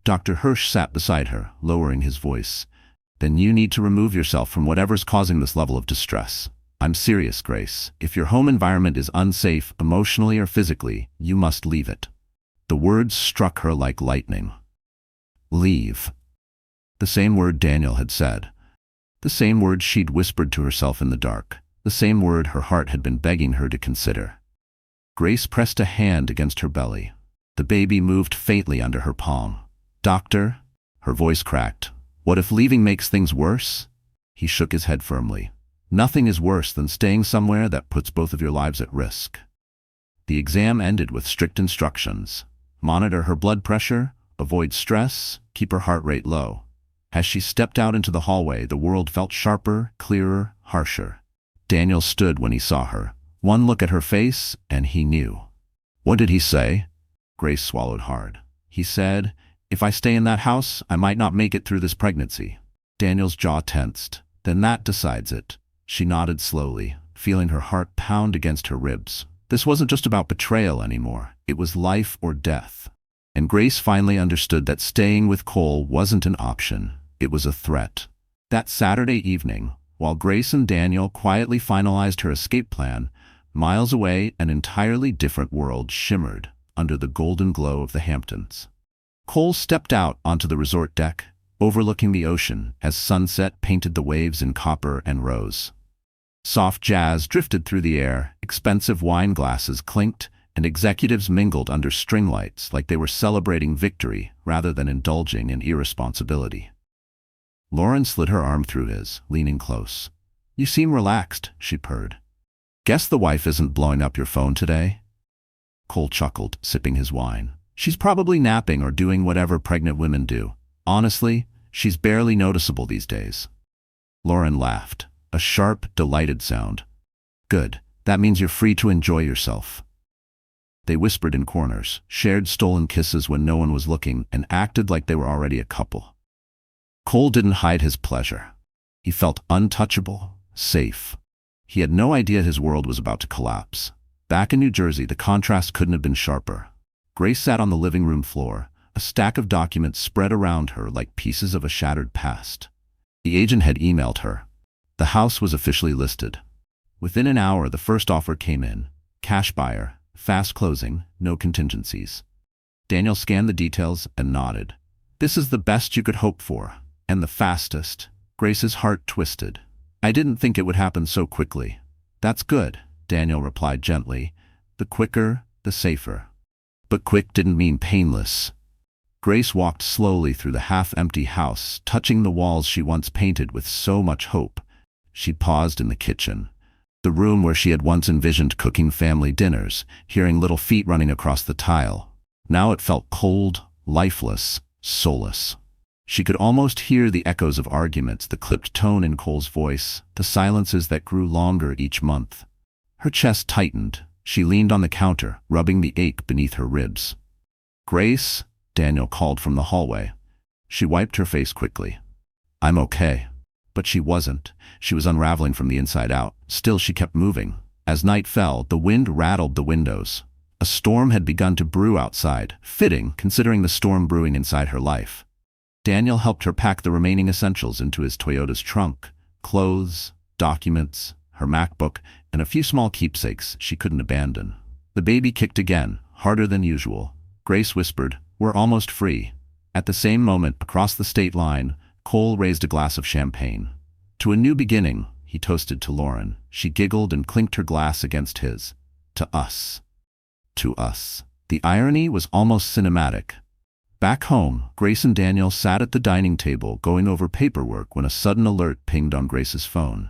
Dr. Hirsch sat beside her, lowering his voice. "Then you need to remove yourself from whatever's causing this level of distress. I'm serious, Grace. If your home environment is unsafe, emotionally or physically, you must leave it." The words struck her like lightning. Leave. The same word Daniel had said. The same word she'd whispered to herself in the dark. The same word her heart had been begging her to consider. Grace pressed a hand against her belly. The baby moved faintly under her palm. "Doctor?" Her voice cracked. What if leaving makes things worse? He shook his head firmly. Nothing is worse than staying somewhere that puts both of your lives at risk. The exam ended with strict instructions. Monitor her blood pressure, avoid stress, keep her heart rate low. As she stepped out into the hallway, the world felt sharper, clearer, harsher. Daniel stood when he saw her. One look at her face, and he knew. What did he say? Grace swallowed hard. He said, "If I stay in that house, I might not make it through this pregnancy." Daniel's jaw tensed. "Then that decides it." She nodded slowly, feeling her heart pound against her ribs. This wasn't just about betrayal anymore. It was life or death. And Grace finally understood that staying with Cole wasn't an option. It was a threat. That Saturday evening, while Grace and Daniel quietly finalized her escape plan, miles away, an entirely different world shimmered under the golden glow of the Hamptons. Cole stepped out onto the resort deck, overlooking the ocean as sunset painted the waves in copper and rose. Soft jazz drifted through the air, expensive wine glasses clinked, and executives mingled under string lights like they were celebrating victory rather than indulging in irresponsibility. Lauren slid her arm through his, leaning close. "You seem relaxed," she purred. "Guess the wife isn't blowing up your phone today?" Cole chuckled, sipping his wine. "She's probably napping or doing whatever pregnant women do. Honestly, she's barely noticeable these days." Lauren laughed, a sharp, delighted sound. "Good. That means you're free to enjoy yourself." They whispered in corners, shared stolen kisses when no one was looking, and acted like they were already a couple. Cole didn't hide his pleasure. He felt untouchable, safe. He had no idea his world was about to collapse. Back in New Jersey, the contrast couldn't have been sharper. Grace sat on the living room floor, a stack of documents spread around her like pieces of a shattered past. The agent had emailed her. The house was officially listed. Within an hour, the first offer came in. Cash buyer, fast closing, no contingencies. Daniel scanned the details and nodded. "This is the best you could hope for, and the fastest." Grace's heart twisted. "I didn't think it would happen so quickly." "That's good," Daniel replied gently. "The quicker, the safer." But quick didn't mean painless. Grace walked slowly through the half-empty house, touching the walls she once painted with so much hope. She paused in the kitchen, the room where she had once envisioned cooking family dinners, hearing little feet running across the tile. Now it felt cold, lifeless, soulless. She could almost hear the echoes of arguments, the clipped tone in Cole's voice, the silences that grew longer each month. Her chest tightened. She leaned on the counter, rubbing the ache beneath her ribs. "Grace," Daniel called from the hallway. She wiped her face quickly. "I'm okay." But she wasn't. She was unraveling from the inside out. Still, she kept moving. As night fell, the wind rattled the windows. A storm had begun to brew outside, fitting considering the storm brewing inside her life. Daniel helped her pack the remaining essentials into his Toyota's trunk: clothes, documents, her MacBook, and a few small keepsakes she couldn't abandon. The baby kicked again, harder than usual. Grace whispered, "We're almost free." At the same moment, across the state line, Cole raised a glass of champagne. "To a new beginning," he toasted to Lauren. She giggled and clinked her glass against his. "To us." To us. The irony was almost cinematic. Back home, Grace and Daniel sat at the dining table going over paperwork when a sudden alert pinged on Grace's phone.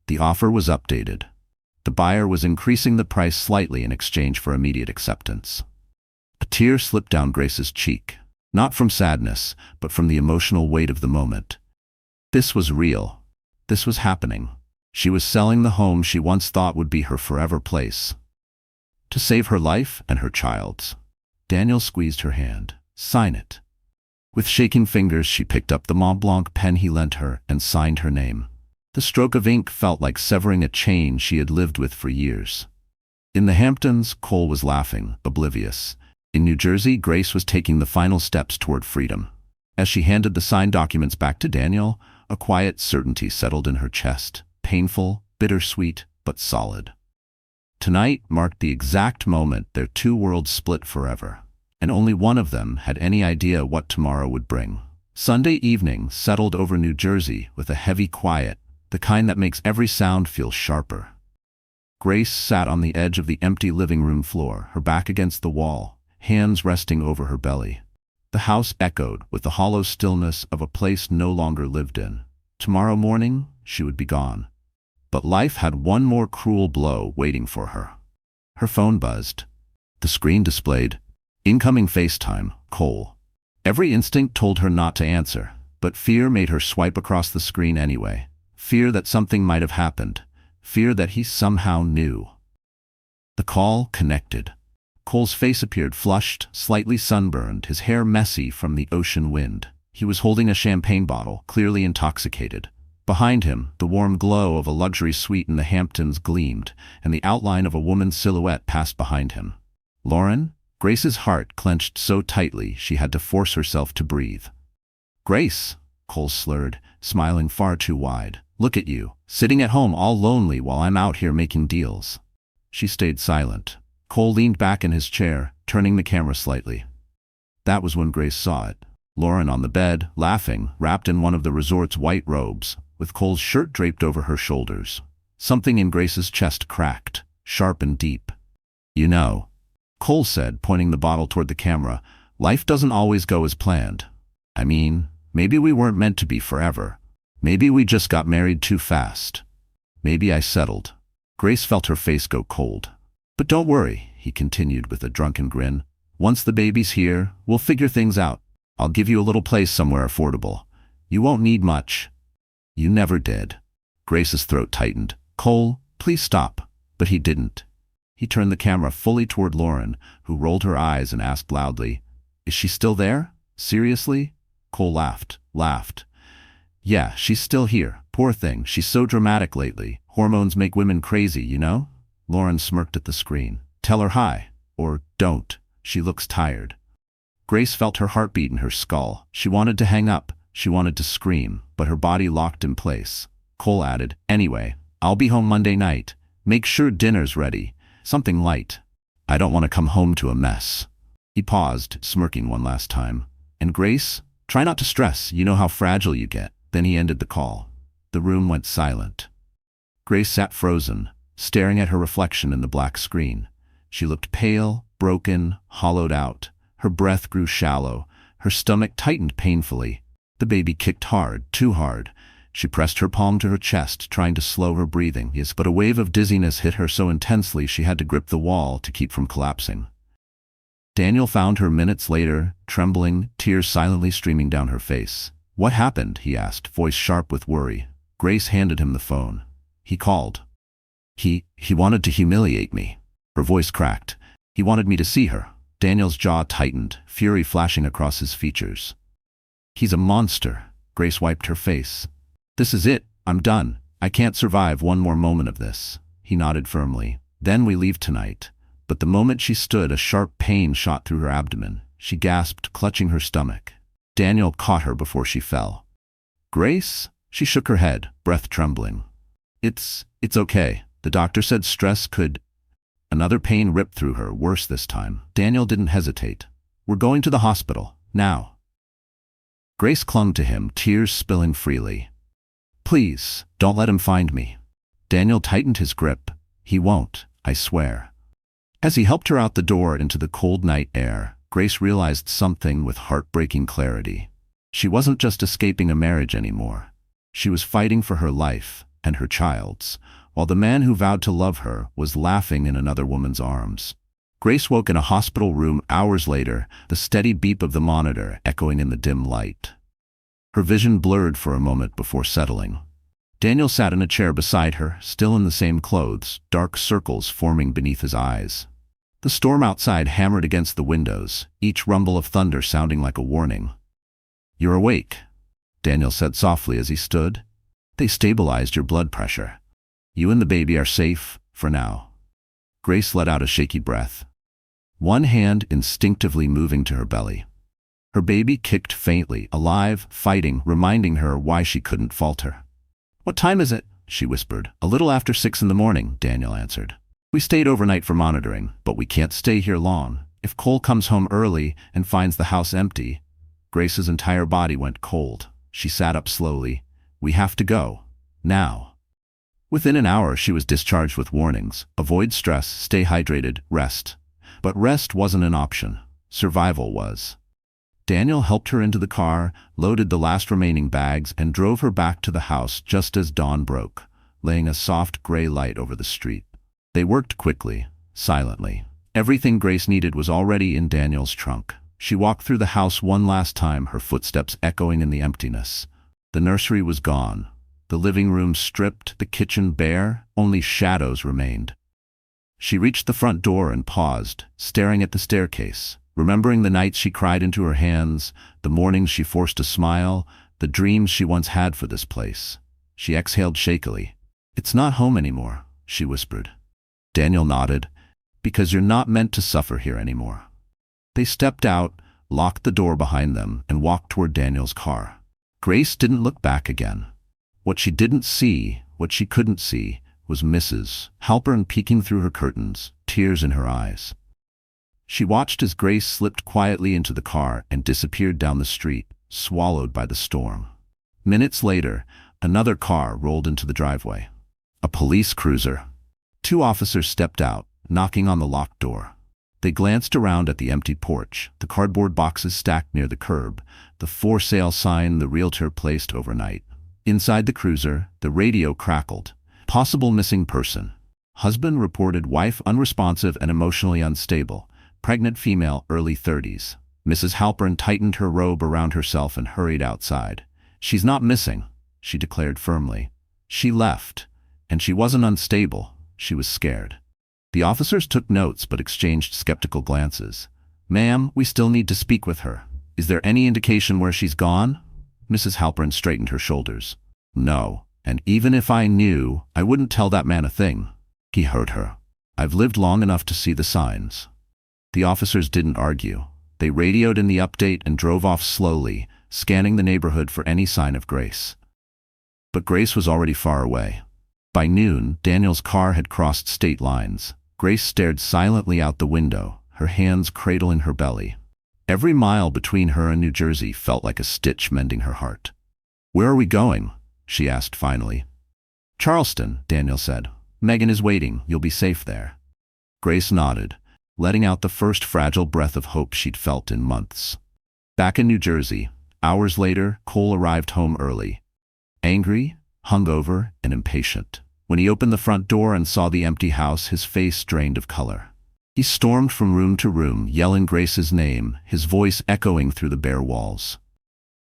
The offer was updated. The buyer was increasing the price slightly in exchange for immediate acceptance. A tear slipped down Grace's cheek, not from sadness, but from the emotional weight of the moment. This was real. This was happening. She was selling the home she once thought would be her forever place. To save her life and her child's. Daniel squeezed her hand. "Sign it." With shaking fingers, she picked up the Mont Blanc pen he lent her and signed her name. The stroke of ink felt like severing a chain she had lived with for years. In the Hamptons, Cole was laughing, oblivious. In New Jersey, Grace was taking the final steps toward freedom. As she handed the signed documents back to Daniel, a quiet certainty settled in her chest, painful, bittersweet, but solid. Tonight marked the exact moment their two worlds split forever, and only one of them had any idea what tomorrow would bring. Sunday evening settled over New Jersey with a heavy quiet, the kind that makes every sound feel sharper. Grace sat on the edge of the empty living room floor, her back against the wall, hands resting over her belly. The house echoed with the hollow stillness of a place no longer lived in. Tomorrow morning, she would be gone. But life had one more cruel blow waiting for her. Her phone buzzed. The screen displayed, "Incoming FaceTime, Cole." Every instinct told her not to answer, but fear made her swipe across the screen anyway. Fear that something might have happened. Fear that he somehow knew. The call connected. Cole's face appeared flushed, slightly sunburned, his hair messy from the ocean wind. He was holding a champagne bottle, clearly intoxicated. Behind him, the warm glow of a luxury suite in the Hamptons gleamed, and the outline of a woman's silhouette passed behind him. "Lauren?" Grace's heart clenched so tightly she had to force herself to breathe. "Grace," Cole slurred, smiling far too wide. "Look at you, sitting at home all lonely while I'm out here making deals." She stayed silent. Cole leaned back in his chair, turning the camera slightly. That was when Grace saw it. Lauren on the bed, laughing, wrapped in one of the resort's white robes, with Cole's shirt draped over her shoulders. Something in Grace's chest cracked, sharp and deep. "You know," Cole said, pointing the bottle toward the camera, "life doesn't always go as planned. I mean, maybe we weren't meant to be forever. Maybe we just got married too fast. Maybe I settled." Grace felt her face go cold. "But don't worry," he continued with a drunken grin. "Once the baby's here, we'll figure things out. I'll give you a little place somewhere affordable. You won't need much." "You never did." Grace's throat tightened. "Cole, please stop." But he didn't. He turned the camera fully toward Lauren, who rolled her eyes and asked loudly, "Is she still there? Seriously?" Cole laughed. "Yeah, she's still here. Poor thing, she's so dramatic lately. Hormones make women crazy, you know?" Lauren smirked at the screen. "Tell her hi. Or don't. She looks tired." Grace felt her heartbeat in her skull. She wanted to hang up. She wanted to scream, but her body locked in place. Cole added, "Anyway, I'll be home Monday night. Make sure dinner's ready. Something light. I don't want to come home to a mess." He paused, smirking one last time. "And Grace, try not to stress. You know how fragile you get." Then he ended the call. The room went silent. Grace sat frozen, staring at her reflection in the black screen. She looked pale, broken, hollowed out. Her breath grew shallow. Her stomach tightened painfully. The baby kicked hard, too hard. She pressed her palm to her chest, trying to slow her breathing. Yes, but a wave of dizziness hit her so intensely she had to grip the wall to keep from collapsing. Daniel found her minutes later, trembling, tears silently streaming down her face. "What happened?" he asked, voice sharp with worry. Grace handed him the phone. "He called. He wanted to humiliate me." Her voice cracked. "He wanted me to see her." Daniel's jaw tightened, fury flashing across his features. "He's a monster." Grace wiped her face. "This is it. I'm done. I can't survive one more moment of this." He nodded firmly. "Then we leave tonight." But the moment she stood, a sharp pain shot through her abdomen. She gasped, clutching her stomach. Daniel caught her before she fell. "Grace?" She shook her head, breath trembling. It's okay. The doctor said stress could..." Another pain ripped through her, worse this time. Daniel didn't hesitate. "We're going to the hospital. Now." Grace clung to him, tears spilling freely. "Please, don't let him find me." Daniel tightened his grip. "He won't, I swear." As he helped her out the door into the cold night air, Grace realized something with heartbreaking clarity. She wasn't just escaping a marriage anymore. She was fighting for her life and her child's, while the man who vowed to love her was laughing in another woman's arms. Grace woke in a hospital room hours later, the steady beep of the monitor echoing in the dim light. Her vision blurred for a moment before settling. Daniel sat in a chair beside her, still in the same clothes, dark circles forming beneath his eyes. The storm outside hammered against the windows, each rumble of thunder sounding like a warning. "You're awake," Daniel said softly as he stood. "They stabilized your blood pressure. You and the baby are safe, for now." Grace let out a shaky breath, one hand instinctively moving to her belly. Her baby kicked faintly, alive, fighting, reminding her why she couldn't falter. "What time is it?" she whispered. "A little after 6 in the morning," Daniel answered. "We stayed overnight for monitoring, but we can't stay here long. If Cole comes home early and finds the house empty..." Grace's entire body went cold. She sat up slowly. "We have to go. Now." Within an hour, she was discharged with warnings. Avoid stress, stay hydrated, rest. But rest wasn't an option. Survival was. Daniel helped her into the car, loaded the last remaining bags, and drove her back to the house just as dawn broke, laying a soft gray light over the street. They worked quickly, silently. Everything Grace needed was already in Daniel's trunk. She walked through the house one last time, her footsteps echoing in the emptiness. The nursery was gone, the living room stripped, the kitchen bare, only shadows remained. She reached the front door and paused, staring at the staircase, remembering the nights she cried into her hands, the mornings she forced a smile, the dreams she once had for this place. She exhaled shakily. "It's not home anymore," she whispered. Daniel nodded. "Because you're not meant to suffer here anymore." They stepped out, locked the door behind them, and walked toward Daniel's car. Grace didn't look back again. What she didn't see, what she couldn't see, was Mrs. Halpern peeking through her curtains, tears in her eyes. She watched as Grace slipped quietly into the car and disappeared down the street, swallowed by the storm. Minutes later, another car rolled into the driveway. A police cruiser. 2 officers stepped out, knocking on the locked door. They glanced around at the empty porch, the cardboard boxes stacked near the curb, the for sale sign the realtor placed overnight. Inside the cruiser, the radio crackled. Possible missing person. Husband reported, wife unresponsive and emotionally unstable. Pregnant female, early 30s. Mrs. Halpern tightened her robe around herself and hurried outside. "She's not missing," she declared firmly. "She left. And she wasn't unstable. She was scared." The officers took notes but exchanged skeptical glances. "Ma'am, we still need to speak with her. Is there any indication where she's gone?" Mrs. Halpern straightened her shoulders. "No, and even if I knew, I wouldn't tell that man a thing. He hurt her. I've lived long enough to see the signs." The officers didn't argue. They radioed in the update and drove off slowly, scanning the neighborhood for any sign of Grace. But Grace was already far away. By noon, Daniel's car had crossed state lines. Grace stared silently out the window, her hands cradling her belly. Every mile between her and New Jersey felt like a stitch mending her heart. "Where are we going?" she asked finally. "Charleston," Daniel said. "Megan is waiting. You'll be safe there." Grace nodded, letting out the first fragile breath of hope she'd felt in months. Back in New Jersey, hours later, Cole arrived home early. Angry, hungover, and impatient. When he opened the front door and saw the empty house, his face drained of color. He stormed from room to room, yelling Grace's name, his voice echoing through the bare walls.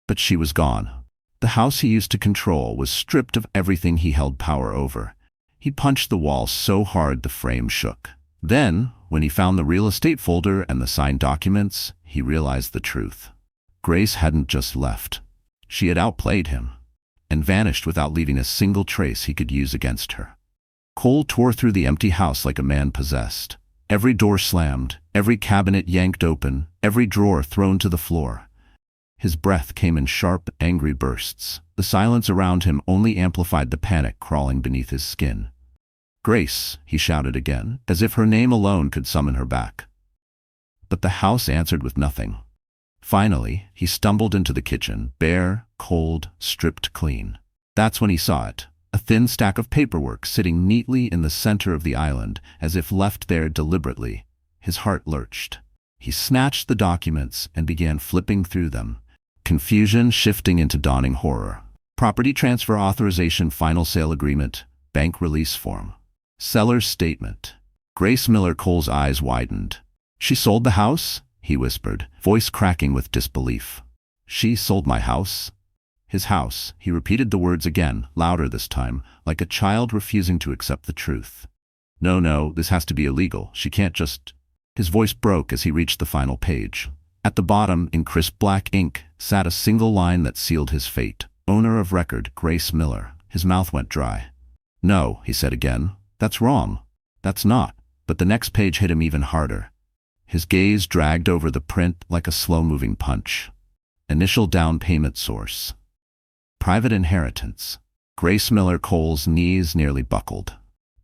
But she was gone. The house he used to control was stripped of everything he held power over. He punched the wall so hard the frame shook. Then, when he found the real estate folder and the signed documents, he realized the truth. Grace hadn't just left. She had outplayed him, and vanished without leaving a single trace he could use against her. Cole tore through the empty house like a man possessed. Every door slammed, every cabinet yanked open, every drawer thrown to the floor. His breath came in sharp, angry bursts. The silence around him only amplified the panic crawling beneath his skin. "Grace," he shouted again, as if her name alone could summon her back. But the house answered with nothing. Finally, he stumbled into the kitchen, bare, cold, stripped clean. That's when he saw it. A thin stack of paperwork sitting neatly in the center of the island, as if left there deliberately. His heart lurched. He snatched the documents and began flipping through them, confusion shifting into dawning horror. Property transfer authorization, final sale agreement, bank release form. Seller's statement. Grace Miller. Cole's eyes widened. "She sold the house?" he whispered, voice cracking with disbelief. "She sold my house?" His house. He repeated the words again, louder this time, like a child refusing to accept the truth. No, this has to be illegal. She can't just..." His voice broke as he reached the final page. At the bottom, in crisp black ink, sat a single line that sealed his fate. Owner of record, Grace Miller. His mouth went dry. "No," he said again. "That's wrong. That's not." But the next page hit him even harder. His gaze dragged over the print like a slow-moving punch. Initial down payment source. Private inheritance. Grace Miller. Cole's knees nearly buckled.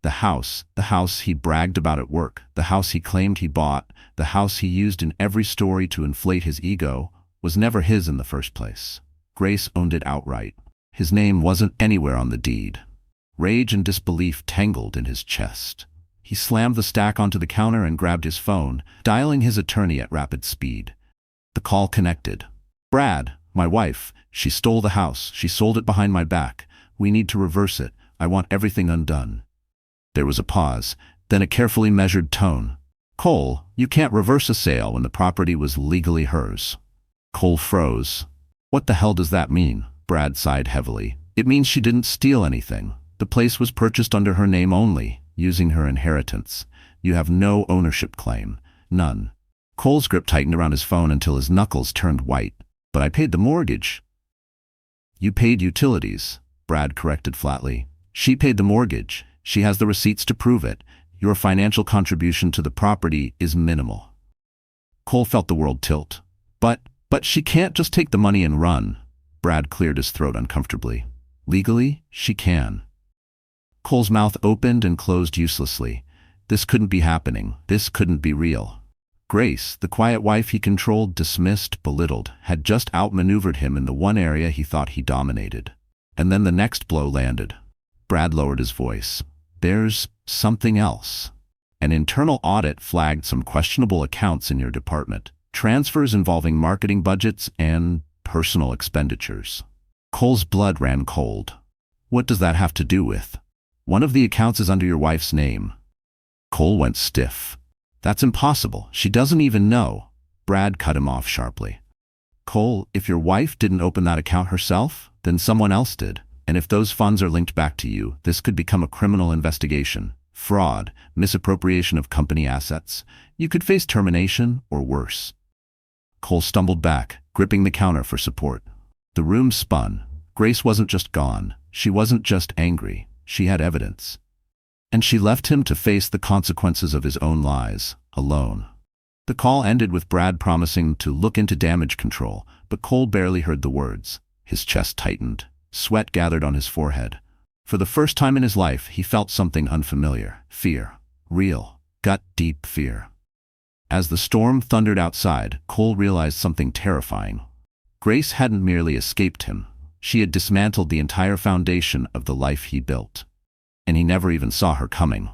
The house he bragged about at work, the house he claimed he bought, the house he used in every story to inflate his ego, was never his in the first place. Grace owned it outright. His name wasn't anywhere on the deed. Rage and disbelief tangled in his chest. He slammed the stack onto the counter and grabbed his phone, dialing his attorney at rapid speed. The call connected. Brad, my wife, she stole the house. She sold it behind my back. We need to reverse it. I want everything undone. There was a pause, then a carefully measured tone. Cole, you can't reverse a sale when the property was legally hers. Cole froze. What the hell does that mean? Brad sighed heavily. It means she didn't steal anything. The place was purchased under her name only, using her inheritance. You have no ownership claim. None. Cole's grip tightened around his phone until his knuckles turned white. But I paid the mortgage. You paid utilities, Brad corrected flatly. She paid the mortgage. She has the receipts to prove it. Your financial contribution to the property is minimal. Cole felt the world tilt. But she can't just take the money and run. Brad cleared his throat uncomfortably. Legally, she can. Cole's mouth opened and closed uselessly. This couldn't be happening. This couldn't be real. Grace, the quiet wife he controlled, dismissed, belittled, had just outmaneuvered him in the one area he thought he dominated. And then the next blow landed. Brad lowered his voice. There's something else. An internal audit flagged some questionable accounts in your department. Transfers involving marketing budgets and personal expenditures. Cole's blood ran cold. What does that have to do with? One of the accounts is under your wife's name. Cole went stiff. That's impossible. She doesn't even know. Brad cut him off sharply. Cole, if your wife didn't open that account herself, then someone else did. And if those funds are linked back to you, this could become a criminal investigation. Fraud, misappropriation of company assets. You could face termination or worse. Cole stumbled back, gripping the counter for support. The room spun. Grace wasn't just gone. She wasn't just angry. She had evidence. And she left him to face the consequences of his own lies, alone. The call ended with Brad promising to look into damage control, but Cole barely heard the words. His chest tightened. Sweat gathered on his forehead. For the first time in his life, he felt something unfamiliar. Fear. Real. Gut-deep fear. As the storm thundered outside, Cole realized something terrifying. Grace hadn't merely escaped him. She had dismantled the entire foundation of the life he built. And he never even saw her coming.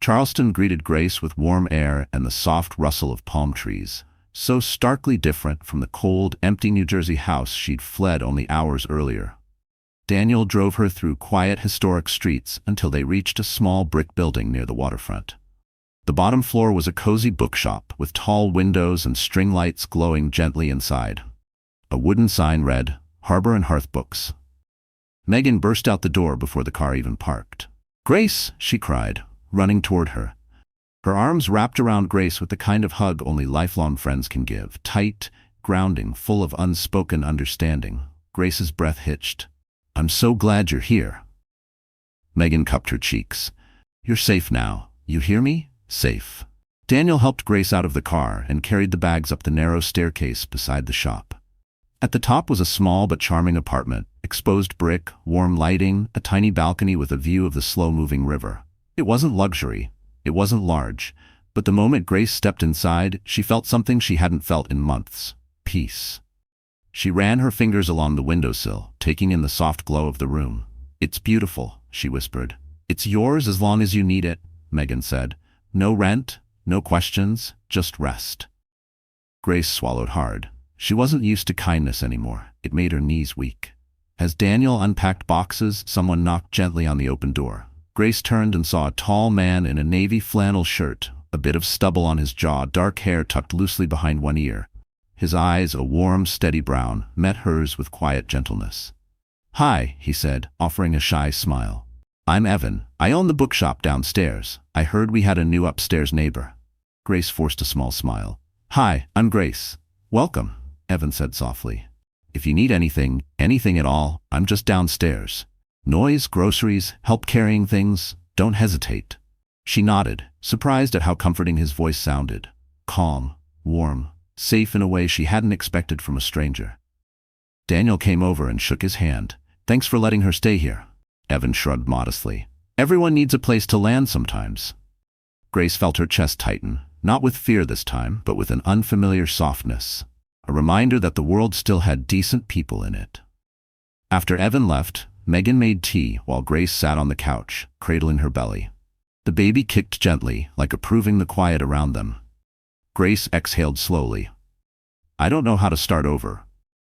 Charleston greeted Grace with warm air and the soft rustle of palm trees, so starkly different from the cold, empty New Jersey house she'd fled only hours earlier. Daniel drove her through quiet, historic streets until they reached a small brick building near the waterfront. The bottom floor was a cozy bookshop with tall windows and string lights glowing gently inside. A wooden sign read, Harbor and Hearth Books. Megan burst out the door before the car even parked. Grace, she cried, running toward her. Her arms wrapped around Grace with the kind of hug only lifelong friends can give, tight, grounding, full of unspoken understanding. Grace's breath hitched. I'm so glad you're here. Megan cupped her cheeks. You're safe now. You hear me? Safe. Daniel helped Grace out of the car and carried the bags up the narrow staircase beside the shop. At the top was a small but charming apartment, exposed brick, warm lighting, a tiny balcony with a view of the slow-moving river. It wasn't luxury, it wasn't large, but the moment Grace stepped inside, she felt something she hadn't felt in months. Peace. She ran her fingers along the windowsill, taking in the soft glow of the room. It's beautiful, she whispered. It's yours as long as you need it, Megan said. No rent, no questions, just rest. Grace swallowed hard. She wasn't used to kindness anymore. It made her knees weak. As Daniel unpacked boxes, someone knocked gently on the open door. Grace turned and saw a tall man in a navy flannel shirt, a bit of stubble on his jaw, dark hair tucked loosely behind one ear. His eyes, a warm, steady brown, met hers with quiet gentleness. Hi, he said, offering a shy smile. I'm Evan. I own the bookshop downstairs. I heard we had a new upstairs neighbor. Grace forced a small smile. Hi, I'm Grace. Welcome, Evan said softly. If you need anything at all, I'm just downstairs. Noise, groceries, help carrying things, don't hesitate. She nodded, surprised at how comforting his voice sounded. Calm, warm, safe in a way she hadn't expected from a stranger. Daniel came over and shook his hand. Thanks for letting her stay here. Evan shrugged modestly. Everyone needs a place to land sometimes. Grace felt her chest tighten, not with fear this time, but with an unfamiliar softness. A reminder that the world still had decent people in it. After Evan left, Megan made tea while Grace sat on the couch, cradling her belly. The baby kicked gently, like approving the quiet around them. Grace exhaled slowly. I don't know how to start over.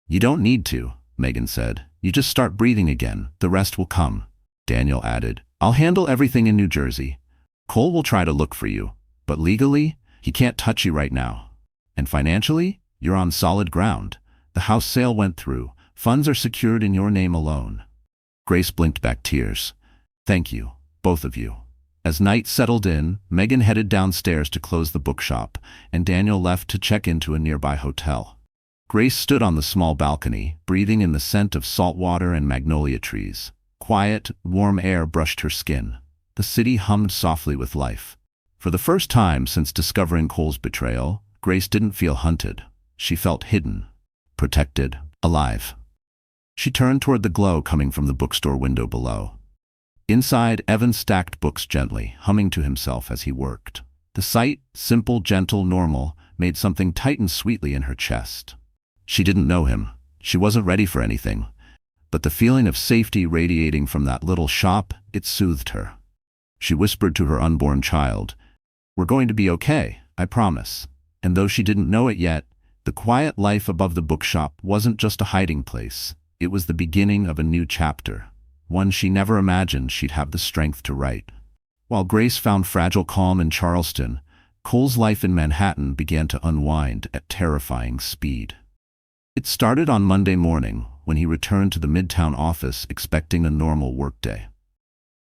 You don't need to, Megan said. You just start breathing again. The rest will come. Daniel added, I'll handle everything in New Jersey. Cole will try to look for you, but legally, he can't touch you right now. And financially, you're on solid ground. The house sale went through. Funds are secured in your name alone. Grace blinked back tears. Thank you, both of you. As night settled in, Megan headed downstairs to close the bookshop, and Daniel left to check into a nearby hotel. Grace stood on the small balcony, breathing in the scent of salt water and magnolia trees. Quiet, warm air brushed her skin. The city hummed softly with life. For the first time since discovering Cole's betrayal, Grace didn't feel hunted. She felt hidden, protected, alive. She turned toward the glow coming from the bookstore window below. Inside, Evan stacked books gently, humming to himself as he worked. The sight, simple, gentle, normal, made something tighten sweetly in her chest. She didn't know him. She wasn't ready for anything. But the feeling of safety radiating from that little shop, it soothed her. She whispered to her unborn child, We're going to be okay, I promise. And though she didn't know it yet, the quiet life above the bookshop wasn't just a hiding place. It was the beginning of a new chapter, one she never imagined she'd have the strength to write. While Grace found fragile calm in Charleston, Cole's life in Manhattan began to unwind at terrifying speed. It started on Monday morning when he returned to the Midtown office expecting a normal workday.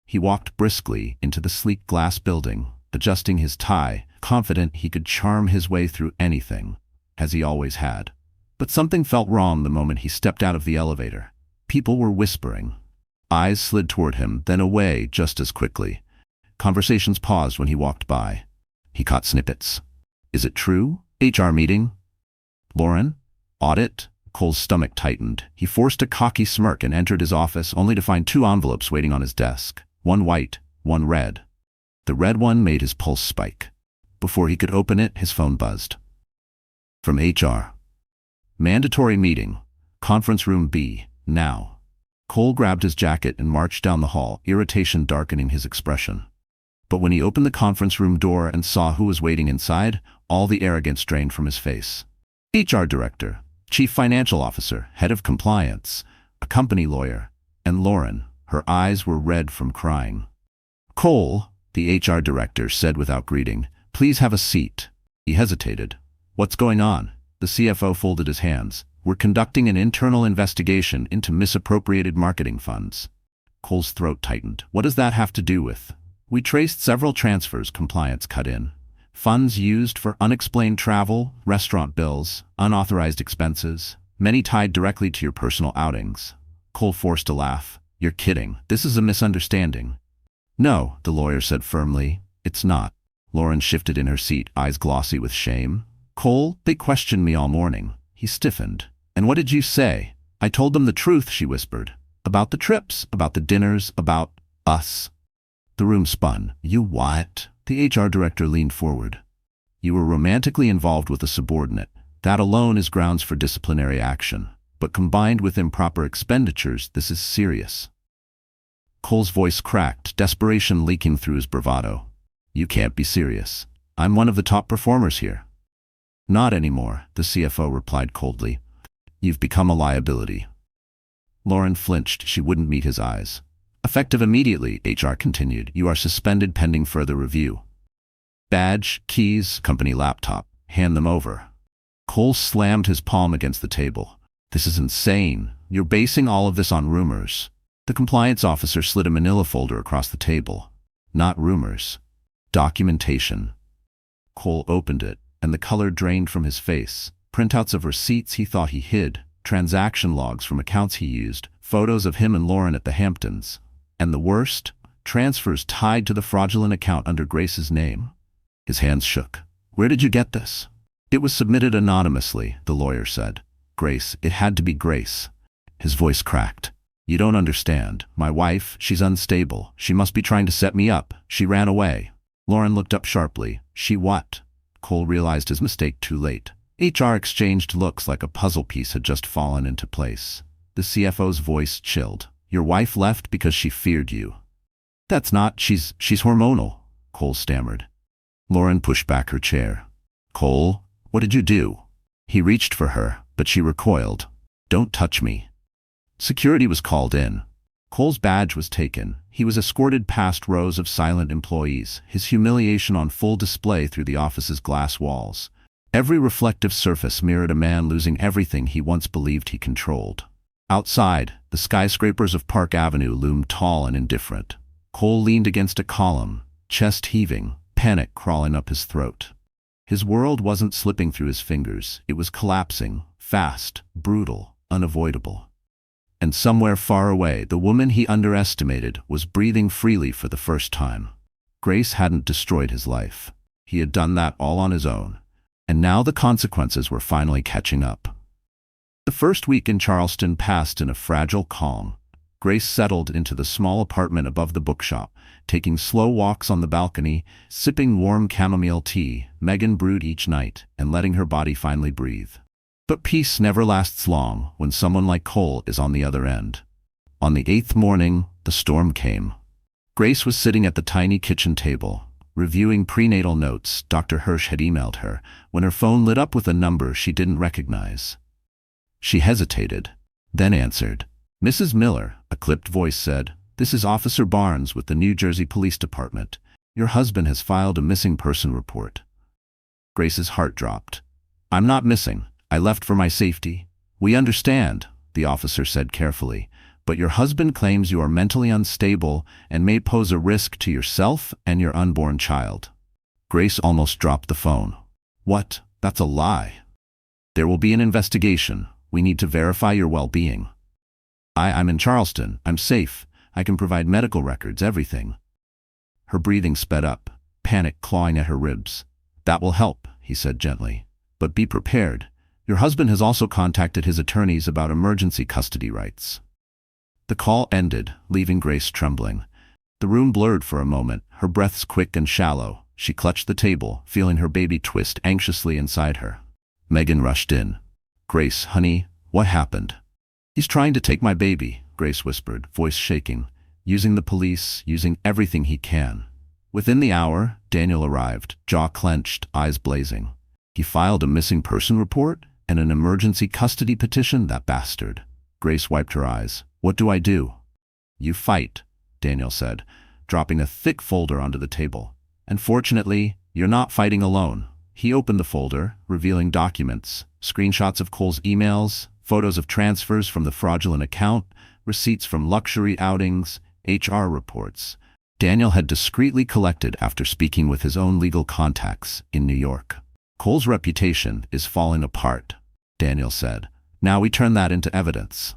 He walked briskly into the sleek glass building, adjusting his tie, confident he could charm his way through anything, as he always had. But something felt wrong the moment he stepped out of the elevator. People were whispering. Eyes slid toward him, then away just as quickly. Conversations paused when he walked by. He caught snippets. Is it true? HR meeting? Lauren? Audit? Cole's stomach tightened. He forced a cocky smirk and entered his office, only to find 2 envelopes waiting on his desk. One white, one red. The red one made his pulse spike. Before he could open it, his phone buzzed. From HR. Mandatory meeting. Conference room B. Now. Cole grabbed his jacket and marched down the hall, irritation darkening his expression. But when he opened the conference room door and saw who was waiting inside, all the arrogance drained from his face. HR director, chief financial officer, head of compliance, a company lawyer, and Lauren. Her eyes were red from crying. Cole, the HR director said without greeting, please have a seat. He hesitated. What's going on? The CFO folded his hands. We're conducting an internal investigation into misappropriated marketing funds. Cole's throat tightened. What does that have to do with? We traced several transfers, compliance cut in. Funds used for unexplained travel, restaurant bills, unauthorized expenses, many tied directly to your personal outings. Cole forced a laugh. You're kidding. This is a misunderstanding. No, the lawyer said firmly. It's not. Lauren shifted in her seat, eyes glossy with shame. Cole, they questioned me all morning. He stiffened. And what did you say? I told them the truth, she whispered. About the trips, about the dinners, about us. The room spun. You what? The HR director leaned forward. You were romantically involved with a subordinate. That alone is grounds for disciplinary action. But combined with improper expenditures, this is serious. Cole's voice cracked, desperation leaking through his bravado. You can't be serious. I'm one of the top performers here. Not anymore, the CFO replied coldly. You've become a liability. Lauren flinched. She wouldn't meet his eyes. Effective immediately, HR continued. You are suspended pending further review. Badge, keys, company laptop. Hand them over. Cole slammed his palm against the table. This is insane. You're basing all of this on rumors. The compliance officer slid a manila folder across the table. Not rumors. Documentation. Cole opened it, and the color drained from his face. Printouts of receipts he thought he hid, transaction logs from accounts he used, photos of him and Lauren at the Hamptons. And the worst, transfers tied to the fraudulent account under Grace's name. His hands shook. Where did you get this? It was submitted anonymously, the lawyer said. Grace, it had to be Grace. His voice cracked. You don't understand. My wife, she's unstable. She must be trying to set me up. She ran away. Lauren looked up sharply. She what? Cole realized his mistake too late. HR exchanged looks like a puzzle piece had just fallen into place. The CFO's voice chilled. Your wife left because she feared you. That's not, she's hormonal, Cole stammered. Lauren pushed back her chair. Cole, what did you do? He reached for her, but she recoiled. "Don't touch me." Security was called in. Cole's badge was taken. He was escorted past rows of silent employees, his humiliation on full display through the office's glass walls. Every reflective surface mirrored a man losing everything he once believed he controlled. Outside, the skyscrapers of Park Avenue loomed tall and indifferent. Cole leaned against a column, chest heaving, panic crawling up his throat. His world wasn't slipping through his fingers. It was collapsing, fast, brutal, unavoidable. And somewhere far away, the woman he underestimated was breathing freely for the first time. Grace hadn't destroyed his life. He had done that all on his own. And now the consequences were finally catching up. The first week in Charleston passed in a fragile calm. Grace settled into the small apartment above the bookshop, taking slow walks on the balcony, sipping warm chamomile tea Megan brewed each night, and letting her body finally breathe. But peace never lasts long when someone like Cole is on the other end. On the 8th morning, the storm came. Grace was sitting at the tiny kitchen table, reviewing prenatal notes Dr. Hirsch had emailed her, when her phone lit up with a number she didn't recognize. She hesitated, then answered. "Mrs. Miller," a clipped voice said, "this is Officer Barnes with the New Jersey Police Department. Your husband has filed a missing person report." Grace's heart dropped. "I'm not missing. I left for my safety." "We understand," the officer said carefully, "but your husband claims you are mentally unstable and may pose a risk to yourself and your unborn child." Grace almost dropped the phone. "What? That's a lie." "There will be an investigation. We need to verify your well-being." I'm in Charleston. I'm safe. I can provide medical records, everything." Her breathing sped up, panic clawing at her ribs. "That will help," he said gently. "But be prepared. Your husband has also contacted his attorneys about emergency custody rights." The call ended, leaving Grace trembling. The room blurred for a moment, her breaths quick and shallow. She clutched the table, feeling her baby twist anxiously inside her. Megan rushed in. "Grace, honey, what happened?" "He's trying to take my baby," Grace whispered, voice shaking. "Using the police, using everything he can." Within the hour, Daniel arrived, jaw clenched, eyes blazing. He filed a missing person report and an emergency custody petition, that bastard. Grace wiped her eyes. "What do I do?" "You fight," Daniel said, dropping a thick folder onto the table. "And fortunately, you're not fighting alone." He opened the folder, revealing documents, screenshots of Cole's emails, photos of transfers from the fraudulent account, receipts from luxury outings, HR reports. Daniel had discreetly collected after speaking with his own legal contacts in New York. "Cole's reputation is falling apart," Daniel said. "Now we turn that into evidence."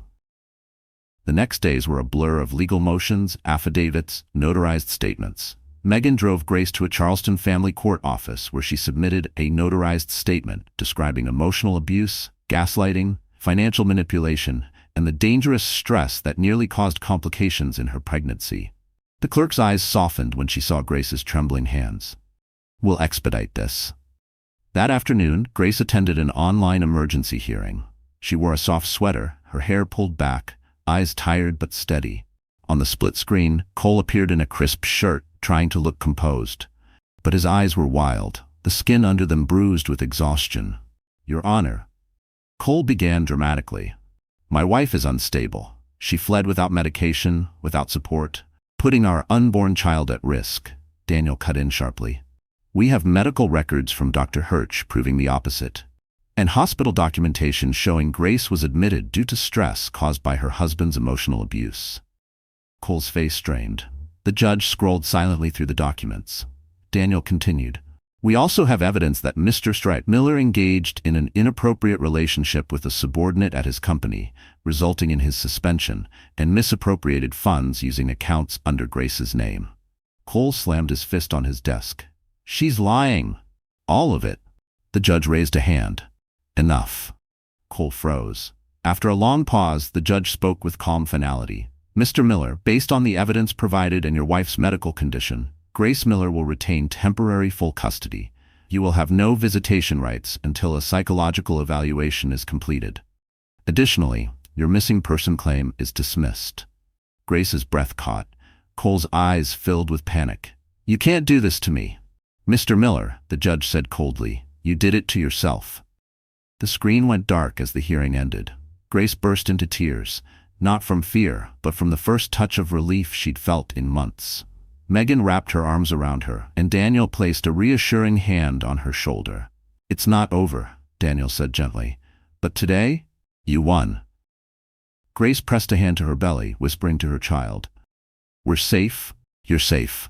The next days were a blur of legal motions, affidavits, notarized statements. Megan drove Grace to a Charleston family court office where she submitted a notarized statement describing emotional abuse, gaslighting, financial manipulation, and the dangerous stress that nearly caused complications in her pregnancy. The clerk's eyes softened when she saw Grace's trembling hands. "We'll expedite this." That afternoon, Grace attended an online emergency hearing. She wore a soft sweater, her hair pulled back, eyes tired but steady. On the split screen, Cole appeared in a crisp shirt, trying to look composed. But his eyes were wild, the skin under them bruised with exhaustion. "Your Honor," Cole began dramatically, "my wife is unstable. She fled without medication, without support, putting our unborn child at risk." Daniel cut in sharply. "We have medical records from Dr. Hirsch proving the opposite, and hospital documentation showing Grace was admitted due to stress caused by her husband's emotional abuse." Cole's face strained. The judge scrolled silently through the documents. Daniel continued. "We also have evidence that Mr. Miller engaged in an inappropriate relationship with a subordinate at his company, resulting in his suspension, and misappropriated funds using accounts under Grace's name." Cole slammed his fist on his desk. "She's lying. All of it." The judge raised a hand. "Enough." Cole froze. After a long pause, the judge spoke with calm finality. "Mr. Miller, based on the evidence provided and your wife's medical condition, Grace Miller will retain temporary full custody. You will have no visitation rights until a psychological evaluation is completed. Additionally, your missing person claim is dismissed." Grace's breath caught. Cole's eyes filled with panic. "You can't do this to me." "Mr. Miller," the judge said coldly, "you did it to yourself." The screen went dark as the hearing ended. Grace burst into tears, not from fear, but from the first touch of relief she'd felt in months. Megan wrapped her arms around her, and Daniel placed a reassuring hand on her shoulder. "It's not over," Daniel said gently. "But today, you won." Grace pressed a hand to her belly, whispering to her child, "We're safe, you're safe."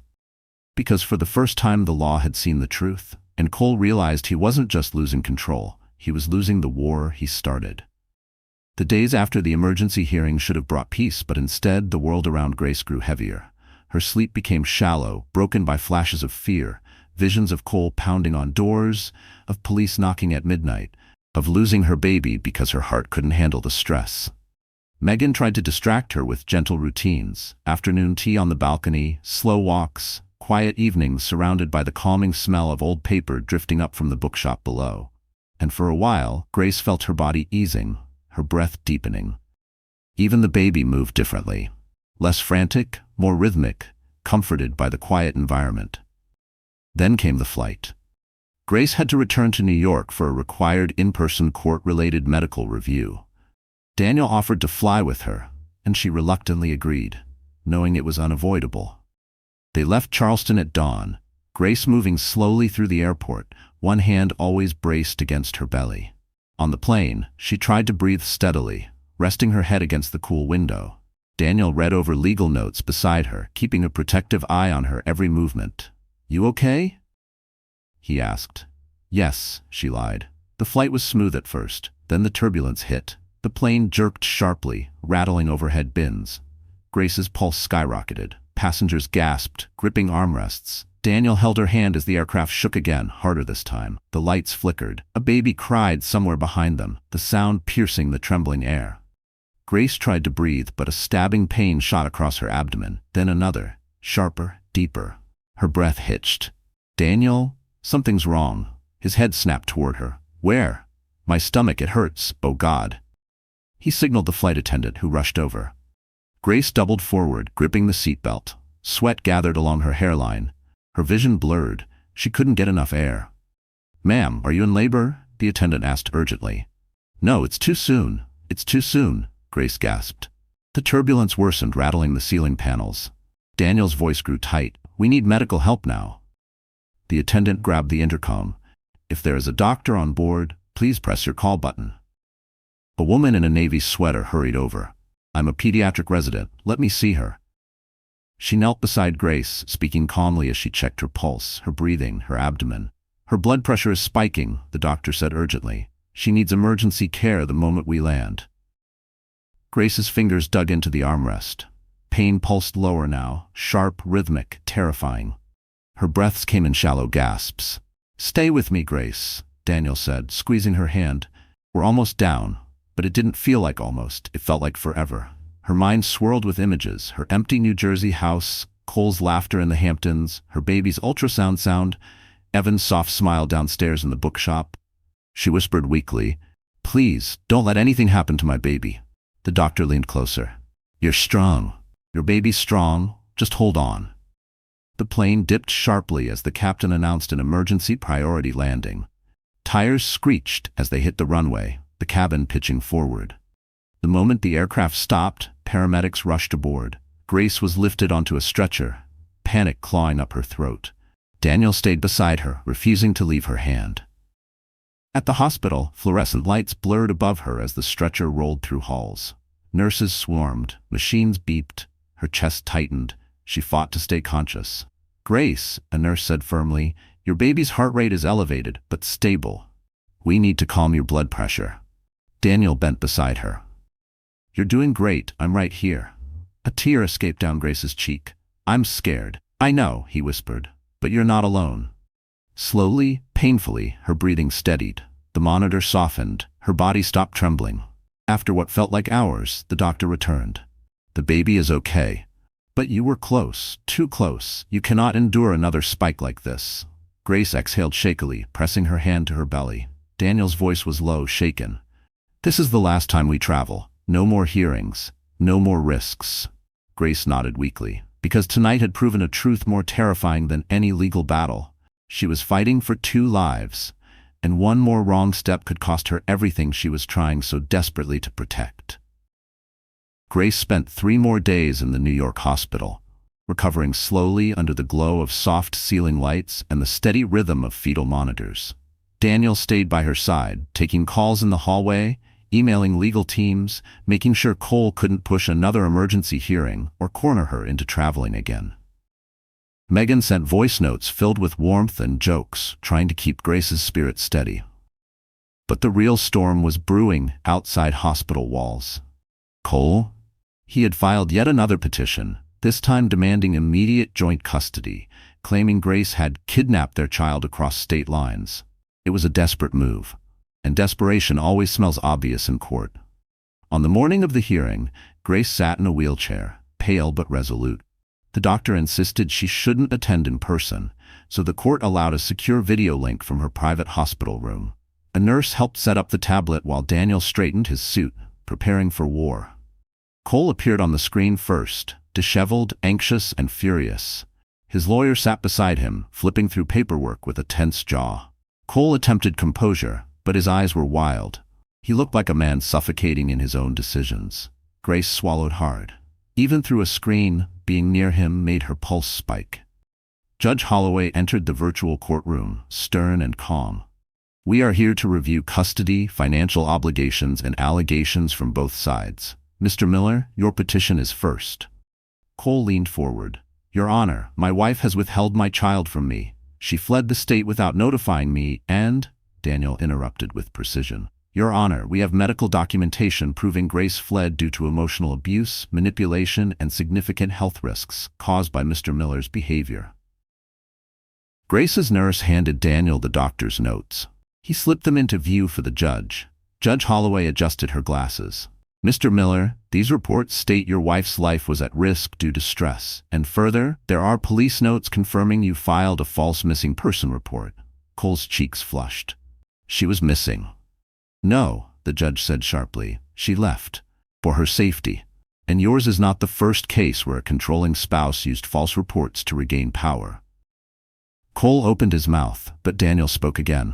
Because for the first time the law had seen the truth, and Cole realized he wasn't just losing control, he was losing the war he started. The days after the emergency hearing should have brought peace, but instead the world around Grace grew heavier. Her sleep became shallow, broken by flashes of fear, visions of Cole pounding on doors, of police knocking at midnight, of losing her baby because her heart couldn't handle the stress. Megan tried to distract her with gentle routines: afternoon tea on the balcony, slow walks, quiet evenings surrounded by the calming smell of old paper drifting up from the bookshop below. And for a while, Grace felt her body easing, her breath deepening. Even the baby moved differently. Less frantic, more rhythmic, comforted by the quiet environment. Then came the flight. Grace had to return to New York for a required in-person court-related medical review. Daniel offered to fly with her, and she reluctantly agreed, knowing it was unavoidable. They left Charleston at dawn, Grace moving slowly through the airport, one hand always braced against her belly. On the plane, she tried to breathe steadily, resting her head against the cool window. Daniel read over legal notes beside her, keeping a protective eye on her every movement. "You okay?" he asked. "Yes," she lied. The flight was smooth at first, then the turbulence hit. The plane jerked sharply, rattling overhead bins. Grace's pulse skyrocketed. Passengers gasped, gripping armrests. Daniel held her hand as the aircraft shook again, harder this time. The lights flickered. A baby cried somewhere behind them, the sound piercing the trembling air. Grace tried to breathe, but a stabbing pain shot across her abdomen, then another, sharper, deeper. Her breath hitched. "Daniel, something's wrong." His head snapped toward her. "Where?" "My stomach, it hurts, oh God." He signaled the flight attendant, who rushed over. Grace doubled forward, gripping the seatbelt. Sweat gathered along her hairline. Her vision blurred. She couldn't get enough air. "Ma'am, are you in labor?" the attendant asked urgently. "No, it's too soon. It's too soon," Grace gasped. The turbulence worsened, rattling the ceiling panels. Daniel's voice grew tight. "We need medical help now." The attendant grabbed the intercom. "If there is a doctor on board, please press your call button." A woman in a navy sweater hurried over. "I'm a pediatric resident. Let me see her." She knelt beside Grace, speaking calmly as she checked her pulse, her breathing, her abdomen. "Her blood pressure is spiking," the doctor said urgently. "She needs emergency care the moment we land." Grace's fingers dug into the armrest. Pain pulsed lower now, sharp, rhythmic, terrifying. Her breaths came in shallow gasps. "Stay with me, Grace," Daniel said, squeezing her hand. "We're almost down." But it didn't feel like almost, it felt like forever. Her mind swirled with images: her empty New Jersey house, Cole's laughter in the Hamptons, her baby's ultrasound sound, Evan's soft smile downstairs in the bookshop. She whispered weakly, "Please, don't let anything happen to my baby." The doctor leaned closer. "You're strong. Your baby's strong. Just hold on." The plane dipped sharply as the captain announced an emergency priority landing. Tires screeched as they hit the runway, the cabin pitching forward. The moment the aircraft stopped, paramedics rushed aboard. Grace was lifted onto a stretcher, panic clawing up her throat. Daniel stayed beside her, refusing to leave her hand. At the hospital, fluorescent lights blurred above her as the stretcher rolled through halls. Nurses swarmed, machines beeped, her chest tightened. She fought to stay conscious. "Grace," a nurse said firmly, "your baby's heart rate is elevated, but stable. We need to calm your blood pressure." Daniel bent beside her. "You're doing great, I'm right here." A tear escaped down Grace's cheek. "I'm scared." "I know," he whispered, "but you're not alone." Slowly, painfully, her breathing steadied. The monitor softened, her body stopped trembling. After what felt like hours, the doctor returned. "The baby is okay. But you were close, too close. You cannot endure another spike like this." Grace exhaled shakily, pressing her hand to her belly. Daniel's voice was low, shaken. "This is the last time we travel. No more hearings. No more risks." Grace nodded weakly, because tonight had proven a truth more terrifying than any legal battle. She was fighting for 2 lives, and one more wrong step could cost her everything she was trying so desperately to protect. Grace spent 3 more days in the New York hospital, recovering slowly under the glow of soft ceiling lights and the steady rhythm of fetal monitors. Daniel stayed by her side, taking calls in the hallway, emailing legal teams, making sure Cole couldn't push another emergency hearing or corner her into traveling again. Megan sent voice notes filled with warmth and jokes, trying to keep Grace's spirit steady. But the real storm was brewing outside hospital walls. Cole? He had filed yet another petition, this time demanding immediate joint custody, claiming Grace had kidnapped their child across state lines. It was a desperate move, and desperation always smells obvious in court. On the morning of the hearing, Grace sat in a wheelchair, pale but resolute. The doctor insisted she shouldn't attend in person, so the court allowed a secure video link from her private hospital room. A nurse helped set up the tablet while Daniel straightened his suit, preparing for war. Cole appeared on the screen first, disheveled, anxious, and furious. His lawyer sat beside him, flipping through paperwork with a tense jaw. Cole attempted composure, but his eyes were wild. He looked like a man suffocating in his own decisions. Grace swallowed hard. Even through a screen, being near him made her pulse spike. Judge Holloway entered the virtual courtroom, stern and calm. "We are here to review custody, financial obligations, and allegations from both sides. Mr. Miller, your petition is first." Cole leaned forward. "Your Honor, my wife has withheld my child from me. She fled the state without notifying me and—" Daniel interrupted with precision. "Your Honor, we have medical documentation proving Grace fled due to emotional abuse, manipulation, and significant health risks caused by Mr. Miller's behavior." Grace's nurse handed Daniel the doctor's notes. He slipped them into view for the judge. Judge Holloway adjusted her glasses. "Mr. Miller, these reports state your wife's life was at risk due to stress. And further, there are police notes confirming you filed a false missing person report." Cole's cheeks flushed. "She was missing." "No," the judge said sharply. "She left. For her safety. And yours is not the first case where a controlling spouse used false reports to regain power." Cole opened his mouth, but Daniel spoke again.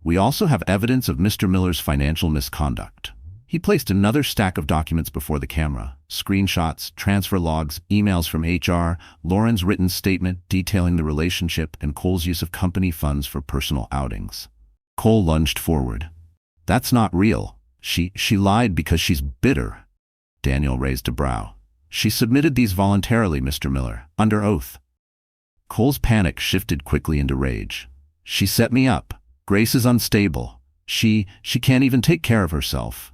"We also have evidence of Mr. Miller's financial misconduct." He placed another stack of documents before the camera. Screenshots, transfer logs, emails from HR, Lauren's written statement detailing the relationship, and Cole's use of company funds for personal outings. Cole lunged forward. "That's not real. She lied because she's bitter." Daniel raised a brow. "She submitted these voluntarily, Mr. Miller, under oath." Cole's panic shifted quickly into rage. "She set me up. Grace is unstable. She can't even take care of herself."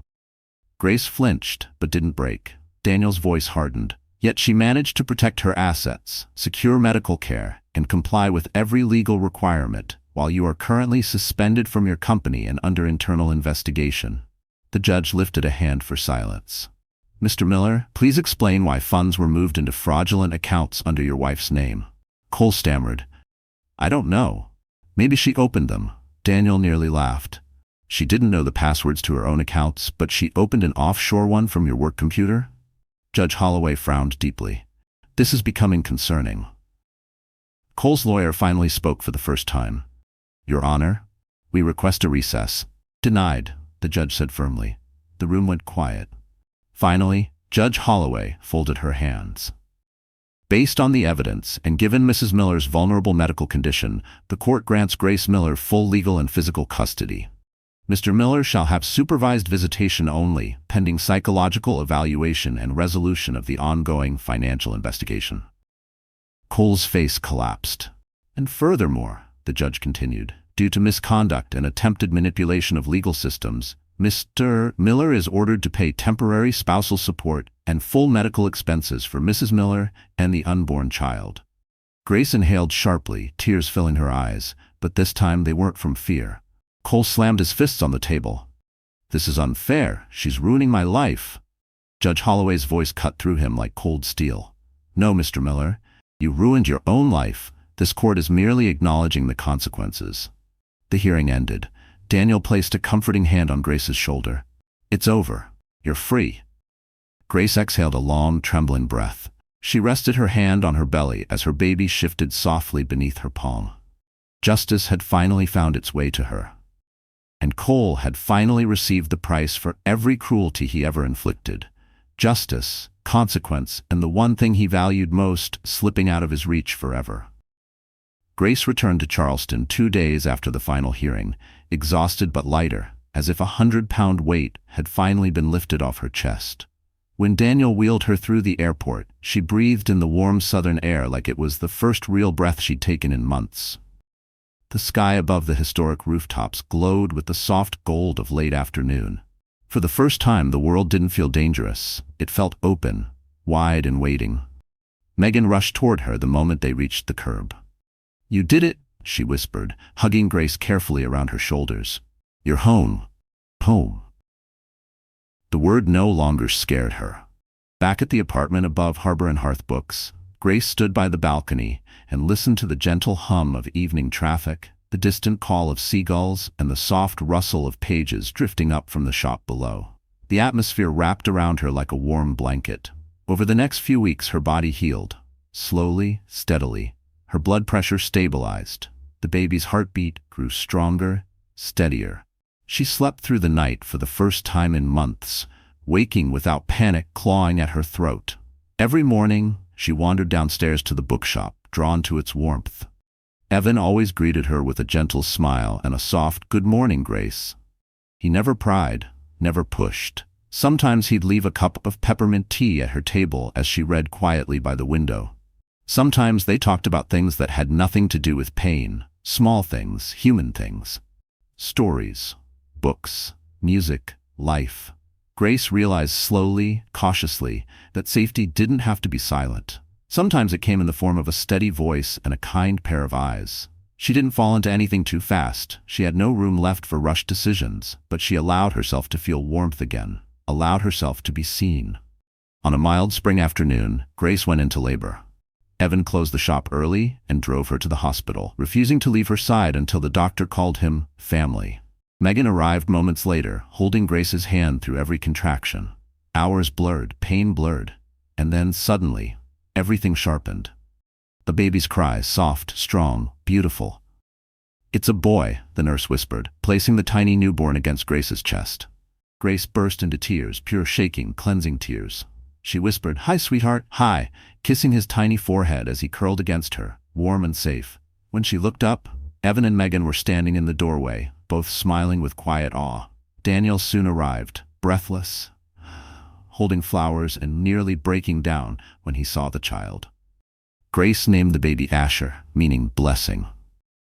Grace flinched, but didn't break. Daniel's voice hardened. "Yet she managed to protect her assets, secure medical care, and comply with every legal requirement, while you are currently suspended from your company and under internal investigation." The judge lifted a hand for silence. "Mr. Miller, please explain why funds were moved into fraudulent accounts under your wife's name." Cole stammered. "I don't know. Maybe she opened them." Daniel nearly laughed. "She didn't know the passwords to her own accounts, but she opened an offshore one from your work computer?" Judge Holloway frowned deeply. "This is becoming concerning." Cole's lawyer finally spoke for the first time. "Your Honor, we request a recess." "Denied," the judge said firmly. The room went quiet. Finally, Judge Holloway folded her hands. "Based on the evidence, and given Mrs. Miller's vulnerable medical condition, the court grants Grace Miller full legal and physical custody. Mr. Miller shall have supervised visitation only, pending psychological evaluation and resolution of the ongoing financial investigation." Cole's face collapsed. "And furthermore," the judge continued, "due to misconduct and attempted manipulation of legal systems, Mr. Miller is ordered to pay temporary spousal support and full medical expenses for Mrs. Miller and the unborn child." Grace inhaled sharply, tears filling her eyes, but this time they weren't from fear. Cole slammed his fists on the table. "This is unfair. She's ruining my life." Judge Holloway's voice cut through him like cold steel. "No, Mr. Miller. You ruined your own life. This court is merely acknowledging the consequences." The hearing ended. Daniel placed a comforting hand on Grace's shoulder. "It's over. You're free." Grace exhaled a long, trembling breath. She rested her hand on her belly as her baby shifted softly beneath her palm. Justice had finally found its way to her. And Cole had finally received the price for every cruelty he ever inflicted. Justice, consequence, and the one thing he valued most slipping out of his reach forever. Grace returned to Charleston 2 days after the final hearing, exhausted but lighter, as if a 100-pound weight had finally been lifted off her chest. When Daniel wheeled her through the airport, she breathed in the warm southern air like it was the first real breath she'd taken in months. The sky above the historic rooftops glowed with the soft gold of late afternoon. For the first time, the world didn't feel dangerous. It felt open, wide and waiting. Megan rushed toward her the moment they reached the curb. "You did it," she whispered, hugging Grace carefully around her shoulders. "You're home. Home." The word no longer scared her. Back at the apartment above Harbor and Hearth Books, Grace stood by the balcony and listened to the gentle hum of evening traffic, the distant call of seagulls, and the soft rustle of pages drifting up from the shop below. The atmosphere wrapped around her like a warm blanket. Over the next few weeks, her body healed. Slowly, steadily. Her blood pressure stabilized. The baby's heartbeat grew stronger, steadier. She slept through the night for the first time in months, waking without panic clawing at her throat. Every morning, she wandered downstairs to the bookshop, drawn to its warmth. Evan always greeted her with a gentle smile and a soft, "Good morning, Grace." He never pried, never pushed. Sometimes he'd leave a cup of peppermint tea at her table as she read quietly by the window. Sometimes they talked about things that had nothing to do with pain, small things, human things. Stories, books, music, life. Grace realized slowly, cautiously, that safety didn't have to be silent. Sometimes it came in the form of a steady voice and a kind pair of eyes. She didn't fall into anything too fast. She had no room left for rushed decisions, but she allowed herself to feel warmth again, allowed herself to be seen. On a mild spring afternoon, Grace went into labor. Evan closed the shop early and drove her to the hospital, refusing to leave her side until the doctor called him family. Megan arrived moments later, holding Grace's hand through every contraction. Hours blurred, pain blurred, and then suddenly, everything sharpened. The baby's cry, soft, strong, beautiful. "It's a boy," the nurse whispered, placing the tiny newborn against Grace's chest. Grace burst into tears, pure shaking, cleansing tears. She whispered, "Hi, sweetheart, hi," kissing his tiny forehead as he curled against her, warm and safe. When she looked up, Evan and Megan were standing in the doorway, both smiling with quiet awe. Daniel soon arrived, breathless, holding flowers and nearly breaking down when he saw the child. Grace named the baby Asher, meaning blessing,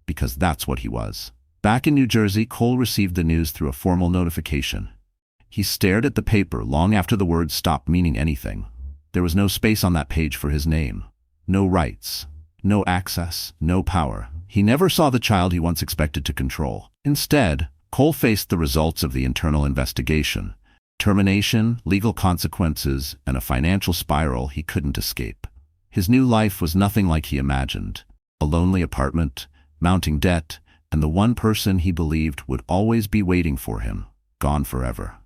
because that's what he was. Back in New Jersey, Cole received the news through a formal notification. He stared at the paper long after the words stopped meaning anything. There was no space on that page for his name. No rights. No access. No power. He never saw the child he once expected to control. Instead, Cole faced the results of the internal investigation. Termination, legal consequences, and a financial spiral he couldn't escape. His new life was nothing like he imagined. A lonely apartment, mounting debt, and the one person he believed would always be waiting for him, gone forever.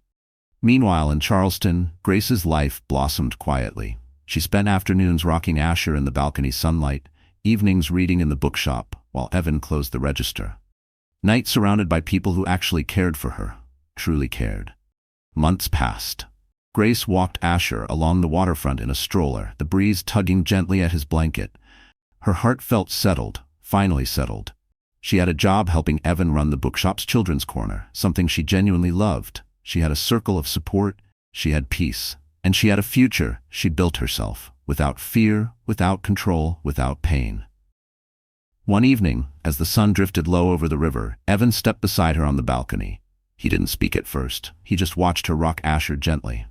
Meanwhile, in Charleston, Grace's life blossomed quietly. She spent afternoons rocking Asher in the balcony sunlight, evenings reading in the bookshop, while Evan closed the register. Nights surrounded by people who actually cared for her, truly cared. Months passed. Grace walked Asher along the waterfront in a stroller, the breeze tugging gently at his blanket. Her heart felt settled, finally settled. She had a job helping Evan run the bookshop's children's corner, something she genuinely loved. She had a circle of support, she had peace, and she had a future she built herself, without fear, without control, without pain. One evening, as the sun drifted low over the river, Evan stepped beside her on the balcony. He didn't speak at first, he just watched her rock Asher gently.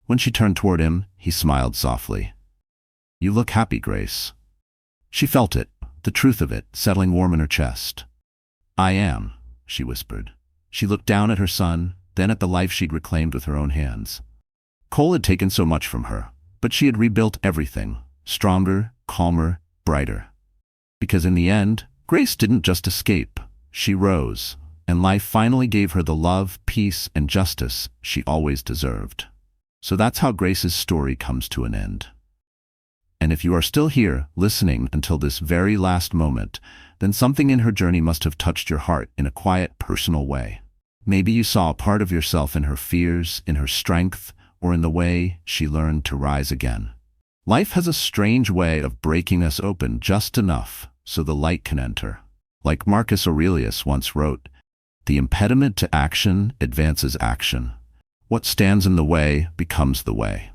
When she turned toward him, he smiled softly. "You look happy, Grace." She felt it, the truth of it, settling warm in her chest. "I am," she whispered. She looked down at her son, then at the life she'd reclaimed with her own hands. Cole had taken so much from her, but she had rebuilt everything, stronger, calmer, brighter. Because in the end, Grace didn't just escape, she rose, and life finally gave her the love, peace, and justice she always deserved. So that's how Grace's story comes to an end. And if you are still here, listening until this very last moment, then something in her journey must have touched your heart in a quiet, personal way. Maybe you saw a part of yourself in her fears, in her strength, or in the way she learned to rise again. Life has a strange way of breaking us open just enough so the light can enter. Like Marcus Aurelius once wrote, "The impediment to action advances action. What stands in the way becomes the way."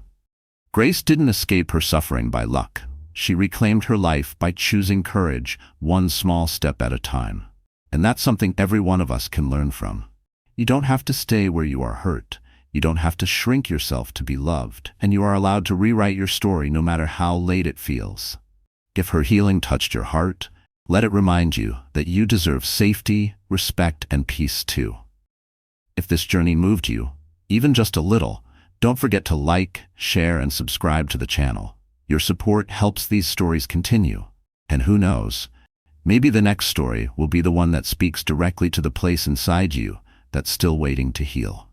Grace didn't escape her suffering by luck. She reclaimed her life by choosing courage, one small step at a time. And that's something every one of us can learn from. You don't have to stay where you are hurt. You don't have to shrink yourself to be loved. And you are allowed to rewrite your story no matter how late it feels. If her healing touched your heart, let it remind you that you deserve safety, respect, and peace too. If this journey moved you, even just a little, don't forget to like, share, and subscribe to the channel. Your support helps these stories continue. And who knows, maybe the next story will be the one that speaks directly to the place inside you that's still waiting to heal.